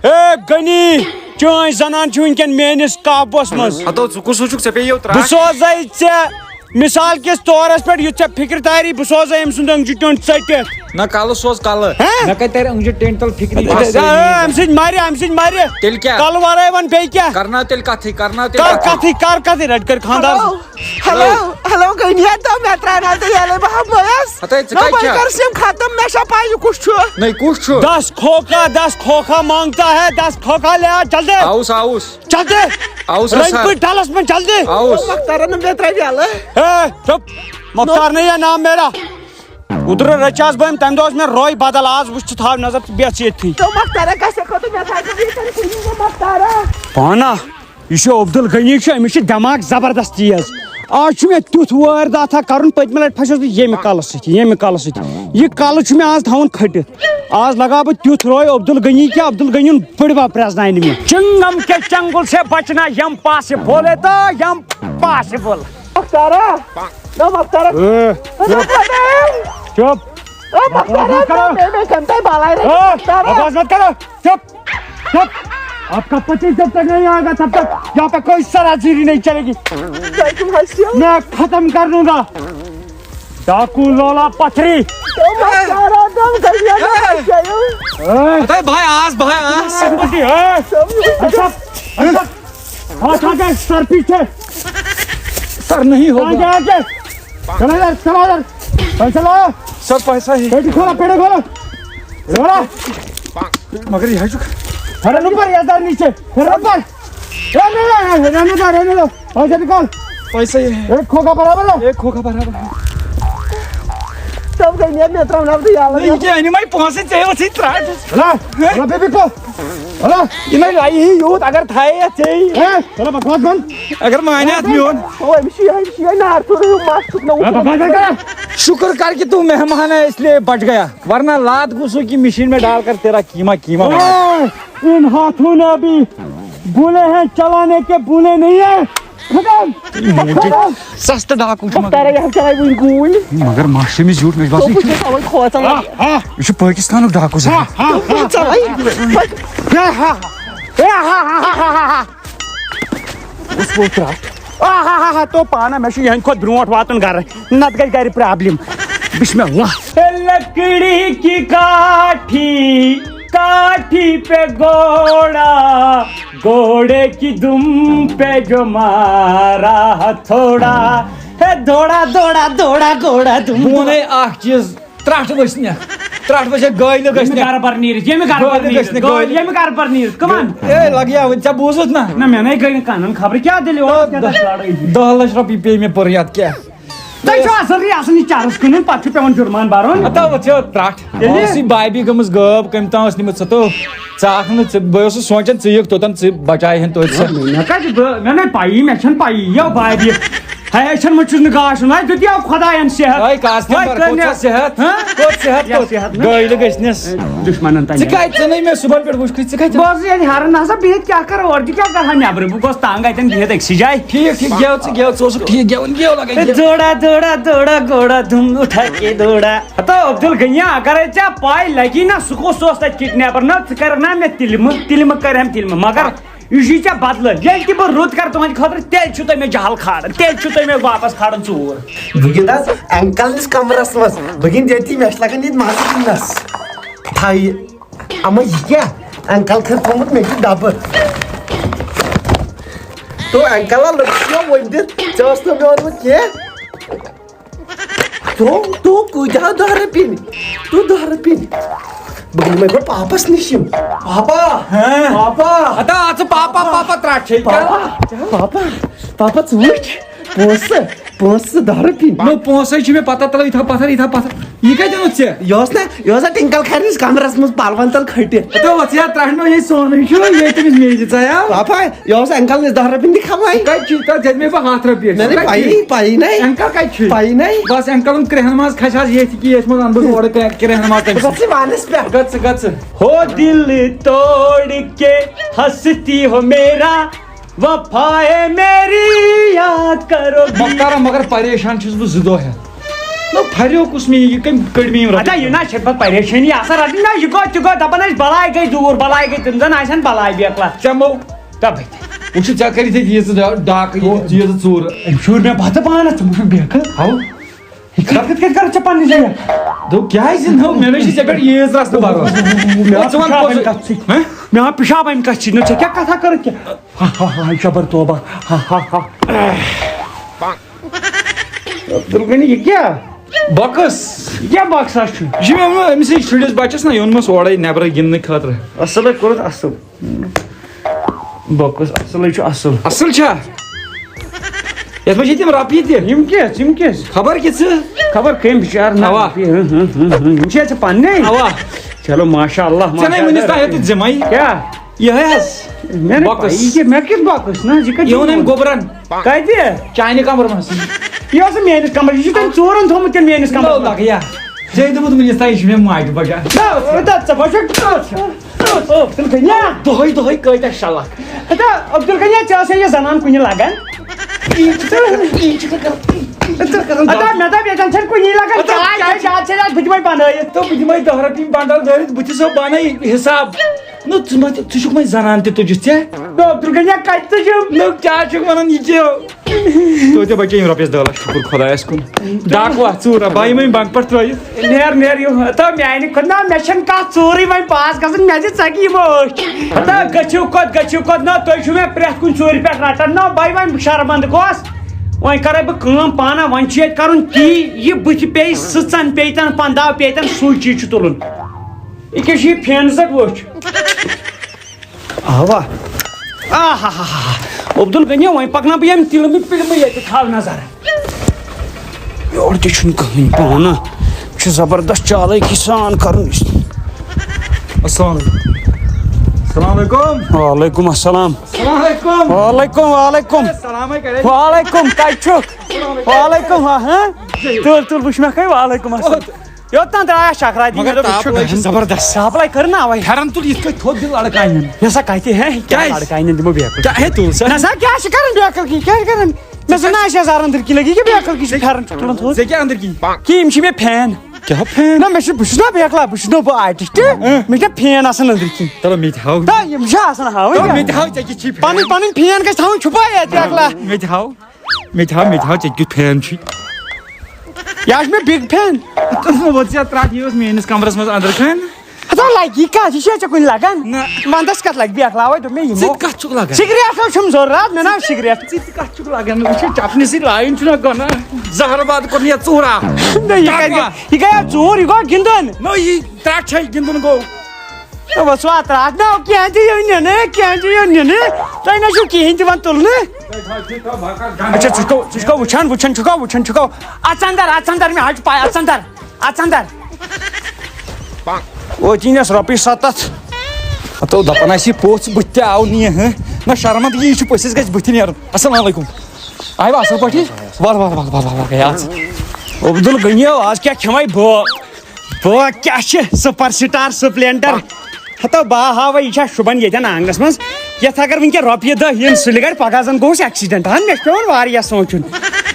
اے غنی چٲنۍ زنان چھِ وٕنکٮ۪ن میٲنِس قابوٗوس منٛز ہتو ژٕ کُس چھُکھ ژےٚ پیٚیو بہٕ سوزے ژےٚ مثال کِس طورس پٮ۪ٹھ یُتھ ژےٚ فِکرِ تاری بہٕ سوزے أمۍ سُنٛد أنٛگجہِ ٹیوٚنٛڈ ژٔٹِتھ نہ کلہٕ سوز کلہٕ مےٚ کتہِ ترِ أنٛگجہِ ٹیٚنٛڈۍ تل فِکری امہِ سۭتۍ مرِ تیٚلہِ کیٛاہ کلہٕ ورٲے ون بیٚیہِ کیٛاہ کرناو تیٚلہِ کتھٕے کر کتھٕے رٹ کر خانٛدار نٔے کُس چھُ دس کھوکھا مانگتا ہے 10 کھوکھا لے آ جلدی آوُس جلدی رنگپور ڈالس میں جلدی چپ مختار نہیں ہے نام میرا ادھر رچاس بہم تمہ دۄہ اوس مےٚ روے بدل آز وٕچھ ژٕ تھاو نظر ژٕ بیٚہہ ییٚتھی پانا یہِ چھُ عبدالغنی چھُ أمِس چھُ دٮ۪ماغ زبردست تیز آز چھُ مےٚ تیُتھ وٲرۍ کرُن پٔتمہِ لٹہِ پھسیوس بہٕ ییٚمہِ کلہٕ سۭتۍ یہِ کلہٕ چھُ مےٚ آز تھاوُن کھٔٹِتھ آز لگاو بہٕ تیُتھ روے عبدالغنی کہِ عبدالغنی یُن بٔڑبب پرٛزناونہِ مےٚ چنگم کے چنگل سے بچنا یم پاسبل ہے تو یم پاسبل چپ آواز مت کرو چپ آپ کا پتی جب تک نہیں آئے گا تب تک یہاں پہ کوئی سرازیری نہیں چلے گی میں ختم کر دوں گا ڈاکو لولا پتھری سر پیچھے سر نہیں ہوگا چلو سب پیسہ ہی پیٹ کھولا مگر یہ چک نیچے پیسہ ہی ہے ایک کھوکھا برابر ایک کھوکھا برابر یوت اگر اگر مانیات میون شکر کر کہ تو مہمان ہے اس لیے بچ گیا ورنہ لات گھسو کی مشین میں ڈال کر تیرا قیمہ ان ہاتھوں نے ابھی بھولے ہیں چلانے کے بھولے نہیں ہیں سست ڈاکو مگر معاشرے میں جھوٹ یہ پاکستان ڈاکو آہا تو پانا میں یہ کھت برونٹ واتن گھر نت گئی گھر پرابلم بسم اللہ لکڑی کی کاٹھی کاٹھی پہ گھوڑا گھوڑے کی دم پہ جو مارا تھوڑا دوڑا دوڑا دوڑا گھوڑا دم مونے اخ چیز ترٹ وسنہ ترٹ وسے گٲلۍ گژھنہِ گھر پر نیرت یہ گھر پر نیرت یہ گھر پر نیرت کمان اے لگیا ژےٚ بوٗزُتھ نا نہ میں نہیں گئی کانن خبر کیا دل 10 لچھ رۄپیہِ پیٚیہِ مےٚ پٔریاد کیٛاہ تۄہہِ چھو اصل آسان یہ چارس کٕنُن پتہٕ چھُ پیوان جُرمان برُن ہتا وٕچھو ترٹ ٲسٕے بایبی گٔمٕژ غٲب کٔمۍ تام ٲس نِمٕژ ژٕ تو ژٕ آکھ نہٕ ژٕ بہٕ اوسُس سونٛچان ژٕ یِکھ توٚتن ژٕ بچاے ہن توتہِ سۄ مےٚ نے پایی مےٚ چھنہٕ پایی یو بابی ہے چھن مےٚ چھُس نہٕ گاشُن ہے دِتیو خۄداین صحت اے کاستمبر کوٚت صحت کوٚت صحت کوٚت گٲلۍ گژھنس دُشمنن تانۍ ژٕ کتہِ ژٕ نٔے مےٚ صُبحن پٮ۪ٹھ وٕچھکھٕے ژٕ کتہِ بہٕ اوسُس ییٚتہِ ہرن ہسا بِہِتھ کیٛاہ کرٕ اورٕ تہِ کیٛاہ کرٕ ہا نٮ۪برٕ بہٕ گوس تنگ اتٮ۪ن بِہِتھ أکسٕے جایہِ ٹھیٖک ٹھیٖک گٮ۪و ژٕ گٮ۪و ژٕ اوسُکھ ٹھیٖک گٮ۪وُن گٮ۪و لگے دوڑا دوڑا دوڑا گھوڑا دھوم اٹھا کے دوڑا ہتا عبدل گنیا اگر ژےٚ پاے لگی نا سُہ کُس اوس تتہِ کِڈنیپر نہ ژٕ کرکھ نا مےٚ تِلمہٕ کرہم تِلمہٕ مگر یہ چی ژےٚ بدلہٕ ییٚلہِ تہِ بہٕ رُت کرٕ تُہنٛدِ خٲطرٕ تیٚلہِ چھُو تۄہہِ مےٚ جہل کھاران تیٚلہِ چھُو تۄہہِ مےٚ واپس کھاران ژوٗر بہٕ گِنٛدٕ حظ انکل نِس کمرس منٛز بہٕ گِنٛدٕ ییٚتی مےٚ چھِ لگان ییٚتہِ مزٕ گِنٛدنس تھایہِ اما یہِ کیٛاہ انکل کھٔر تھوٚمُت مےٚ چھُ ڈبہٕ تو انکلا لٔڑکِیو ؤنِتھ ژےٚ اوس نہٕ مےٚ ووٚنمُت کینٛہہ تو کۭتیاہ دہ رۄپیہِ تو 10 رۄپیہِ بہٕ گِنٛدٕ وۄنۍ گۄڈٕ پاپس نِش یِم پاپا پاپا ہتا ژٕ پاپا پاپا ترٹ چھے پاپا پاپا ژٕ وٕچھ پونٛسہٕ 10 رۄپیہِ نو پونٛسے چھِ مےٚ پتہ تل یِتھا پتھر یہِ کتہِ اوٚنُتھ ژےٚ یہِ اوس نا ٹِنکل کھرنِس کمرس منٛز پلون تل کھٔٹِتھ ہتا وۄتھ یا ترٛٹھ ییٚتہِ سونٕے چھُ ییٚتہِ تٔمِس میجہِ ژٕ یا پاپا یہِ اوس انکل نِس 10 رۄپیہِ دِکھا وۄنۍ کتہِ چھُے تتھ دِتۍ مےٚ بہٕ 100 رۄپیہِ مےٚ نَے پایی نَے انکل کتہِ چھُے پایی نَے بس انکلن کرٛہن منٛز کھسہِ حظ ییٚتہِ کی ییٚتھۍ منٛز انہٕ بہٕ اورٕ کرٛہن منٛز تٔمِس گژھِ وانس پٮ۪ٹھ گژھ گژھ ہو دل توڑ کے ہنستی ہو میرا وفائے میری یاد کرو مۄختارا مگر پریشان چھُس بہٕ 2 دۄہ ہٮ۪تھ نو پھریو کُس مےٚ یہِ کٔمۍ کٔڑۍ مےٚ یِم ادا یہ نا چھِ پتہٕ پریشٲنی آسان رٹٕنۍ نا یہ گوٚو تہِ گوٚو دپان ٲسۍ بلاے گٔے دوٗر بلاے گٔے تِم زن آسن بلاے بیکلا ژےٚ مو تبے وٕچھ ژےٚ کٔرِتھ ییٖژٕ ڈاکہٕ ییٖژٕ ژوٗرٕ أمۍ شوٗر مےٚ بتہٕ پانس ژٕ وٕچھ بیکہٕ ہاو یہِ کتھ کتھ کرٕ ژےٚ پننہِ جایہِ دوٚپ کیٛازِ نو مےٚ نَے چھِ ژےٚ پٮ۪ٹھ ییٖژ رژھ تہٕ بروسہٕ مےٚ آو پِشاب امہِ کتھ سۭتۍ نہ ژےٚ کیٛاہ کتھا کٔرٕتھ کیٛاہ شبر توبہ عبدل غنی یہ کیٛاہ بۄکٕس یہ کیٛاہ بۄکسا چھُ یہِ چھُ مےٚ ووٚنمُت أمِسٕے شُرِس بچس نا یوٚنمَس اورے نٮ۪برٕ گِنٛدنہٕ خٲطرٕ اصل کوٚرُتھ اصل بۄکٕس اصلٕے چھُ اصل اصل چھا یتھ منٛز چھِ تِم رۄپیہِ تہِ یِم کیٛاہ خبر کہِ ژٕ خبر کٔمۍ بِچار اوا. یِم چھِ ژےٚ پننے اوا چلو ماشاء اللہ ژےٚ نَے وٕنِس تام ییٚتہِ ذِمَے کیٛاہ یِہوٚے حظ مےٚ نَے بۄکٕس. پَیی کہِ مےٚ کِژھ بۄکٕس نہ یہِ کَتہِ یہِ اوٚن أمۍ گوٚبرن کَتہِ چانہِ کمرٕ منٛز یہِ اوس نہٕ میٲنِس کمرس یہِ چھُ تٔمۍ ژوٗرن تھوٚمُت کِنہٕ میٲنِس کمرس منٛز لگیا ژےٚ دوٚپمُت وٕنِس تام یہِ چھُ مےٚ ماجہِ بجا عبدل غنیا دۄہے دۄہے کۭتیاہ شلکھ عبدل غنیا ژےٚ ٲسے یہِ زنان کُنہِ لگان مےٚ دوٚپ ییٚتٮ۪ن چھَنہٕ کُنی لگان بہٕ دِمے بنٲیِتھ تہٕ بہٕ دِمے 10 رۄپیہِ بنڈل دٲرِتھ بہٕ تہِ سو بنٲے حساب نو ژٕ چھُکھ وۄنۍ زنان تہِ تُجِتھ ژےٚ عبدل غنیا کتہِ تُجِم نو کیٛاہ چھُکھ ونان یہِ چھِ توتہِ بچے یِم رۄپیس 10 لچھ شُکر خۄدایس کُن ڈاکوا ژوٗرا بہٕ یِمے بنٛگ پٮ۪ٹھ ترٲیِتھ نیر تہٕ میانہِ کھۄتہٕ نا مےٚ چھنہٕ کانٛہہ ژوٗرٕے وۄنۍ پاس گژھان مےٚ دِ ژَکہِ یِم أچھ تہٕ گٔژھِو کوٚت نہ تُہۍ چھِو مےٚ پرٛٮ۪تھ کُنہِ ژوٗرِ پٮ۪ٹھ رٹان نہ بے وۄنۍ شرمنٛد گوس وۄنۍ کرے بہٕ کٲم پانہ وۄنۍ چھُ ییٚتہِ کرُن تی یہِ بٕتھِ پیٚیہِ سٕژن پیٚیہِ تن 15 پیٚیہِ تن سُے چیٖز چھُ تُلُن یہِ کیٛاہ چھُ یہِ فینہٕ سۭتۍ وٕچھ اوا عبدل غنی وۄنۍ پکناو بہٕ ییٚمہِ تِلمہٕ پِلمہٕ ییٚتہِ تھاو نظر یورٕ تہِ چھُنہٕ کٕہٕنۍ پانہٕ چھُ زبردست چالٲکی سان کرُن السلام علیکم وعلیکم السلام السلام علیکم وعلیکم وعلیکم سلامے کرے وعلیکم کتہِ چھُکھ وعلیکم تُل وٕچھ مےٚ کھے وعلیکم السلام یوٚتام درٛایا شکرات مگر تاپھ چھُ زبردست سپلاے کٔر نا اَوے پھٮ۪رن تُل یِتھ کٔنۍ تھوٚد دِل لڑکانٮ۪ن مےٚ سا کتہِ ہے کیٛاہ کیٛازِ؟ لڑکانٮ۪ن دِمو بیکُن کیٛاہ ہے تُل سا نہ سا کیٛاہ چھِ کران بیکل کی کیٛاہ چھِ کران مےٚ زن آسہِ ہزار أنٛدٕر کی لگی کہِ بیکل کی چھِ پھٮ۪رن چھُ تُلان تھوٚد ژےٚ کیٛاہ أنٛدٕر کِنۍ کہِ یِم چھِ مےٚ فین کیا پھین نہ مےٚ بہٕ چھُس نا بیکلا بہٕ چھُس نا بہٕ آرٹسٹ مےٚ چھِ فین آسان أنٛدرۍ کِنۍ تلو مےٚ تہِ ہاو یِم چھِ آسان ہاوٕنۍ مےٚ تہِ ہاو ژےٚ کِتھ چھی پنٕنۍ پنٕنۍ فین گژھِ تھاوٕنۍ چھُپاے اَتہِ بیکلا مےٚ تہِ ہاو ژےٚ کیُتھ فین چھُے یہِ حظ چھُ مےٚ بِگ فین ووت ژےٚ ترٛٹھ یہِ اوس میٲنِس کمرس منٛز أنٛدرٕ کَنۍ ہتا لگہِ یہِ کتھ یہِ چھا ژےٚ کُنہِ لگان نہ ونٛدس کتھ لگہِ بیکلا وے دوٚپ مےٚ ژٕ یِمو تہِ کتھ چھُکھ لگان سِگریٹ حظ چھُم ضروٗرت مےٚ نا سِگریٹ ژٕ تہِ کتھ چھُکھ لگان وٕچھ چپنہِ سۭتۍ لایِن چھُنہ گۄناہ زہرباد کوٚر مےٚ ژوٗرا یہِ گٔیو ژوٗر یہِ گوٚو گِنٛدُن نو یہِ ترٛٹھ چھے گِنٛدُن گوٚو وسو اترٛاتھ نہ کینٛہہ تہِ یِو نِنہٕ کینٛہہ تہِ یِو نِنہٕ تۄہہِ نہ چھُو کِہیٖنۍ تہِ وۄنۍ تُلنہٕ اچھا ژٕ چھُکو وٕچھان چھُکو اژندر مےٚ حظ چھِ پاے اژندر وٲتی نَس رۄپیہِ 700 ہتو دپان آسہِ یہِ پوٚژھ بٕتھِ تہِ آو نہٕ یہِ نہ شرمت یہِ چھُ پٔژھِس گژھِ بٕتھِ نیرُن السلام علیکم آیوا اصل پٲٹھی ول گٔے آز عبدل غنیو آز کیٛاہ کھٮ۪مے بہٕ کیٛاہ چھِ سُپر سٹار سپلینڈر ہتا بہٕ ہاوے یہِ چھا شُبان ییٚتٮ۪ن آنگنس منٛز یتھ اگر وٕنکٮ۪ن رۄپیہِ دہ یِن سُلہِ گڑِ پگہہ زن گوٚوُس ایکسیڈنٹ مےٚ چھُ پیٚوان واریاہ سونٛچُن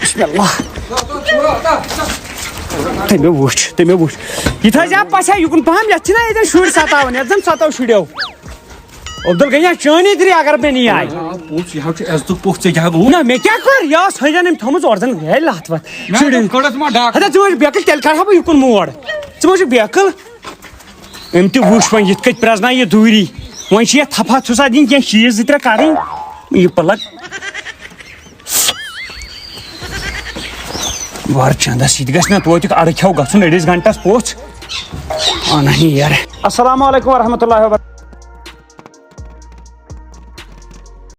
بسم اللہ تٔمۍ وٕچھ یہِ تھٲیزِ پژھا یُکُن پہم یتھ چھِنہ ییٚتٮ۪ن شُرۍ ستاوان یتھ زن 7 شُرٮ۪و عبدل غنیا چٲنی تری اگر مےٚ نی آیہِ پوٚژھ یہِ حظ چھُ عزتُک پوٚژھ ژےٚ کیٛاہ گوٚو نہ مےٚ کیٛاہ کوٚر یہِ ٲس ہٲیزن أمۍ تھٲومٕژ اورٕ زن گٔیے لتھ وتھ کٔڑٕس ما ڈاک ہتا ژٕ وٕچھ بیکٕل تیٚلہِ کڑہا بہٕ یُکُن موڑ ژٕ وٕچھ بیکٕل أمۍ تہِ وٕچھ وۄنۍ یِتھ کٔٹھۍ پرٛزنایہِ یہِ دوٗری وۄنۍ چھِ یتھ تھپھا تھُسا دِنۍ کینٛہہ چیٖز 2-3 کڑٕنۍ یہِ پلگ وار چندس یہِ تہِ گژھِ نہ توتہِ اڑٕ کھٮ۪و گژھُن أڑِس گنٹس پوٚژھ اَنہٕ ییر السلام علیکم ورحمتہ اللہ وبرکاتہ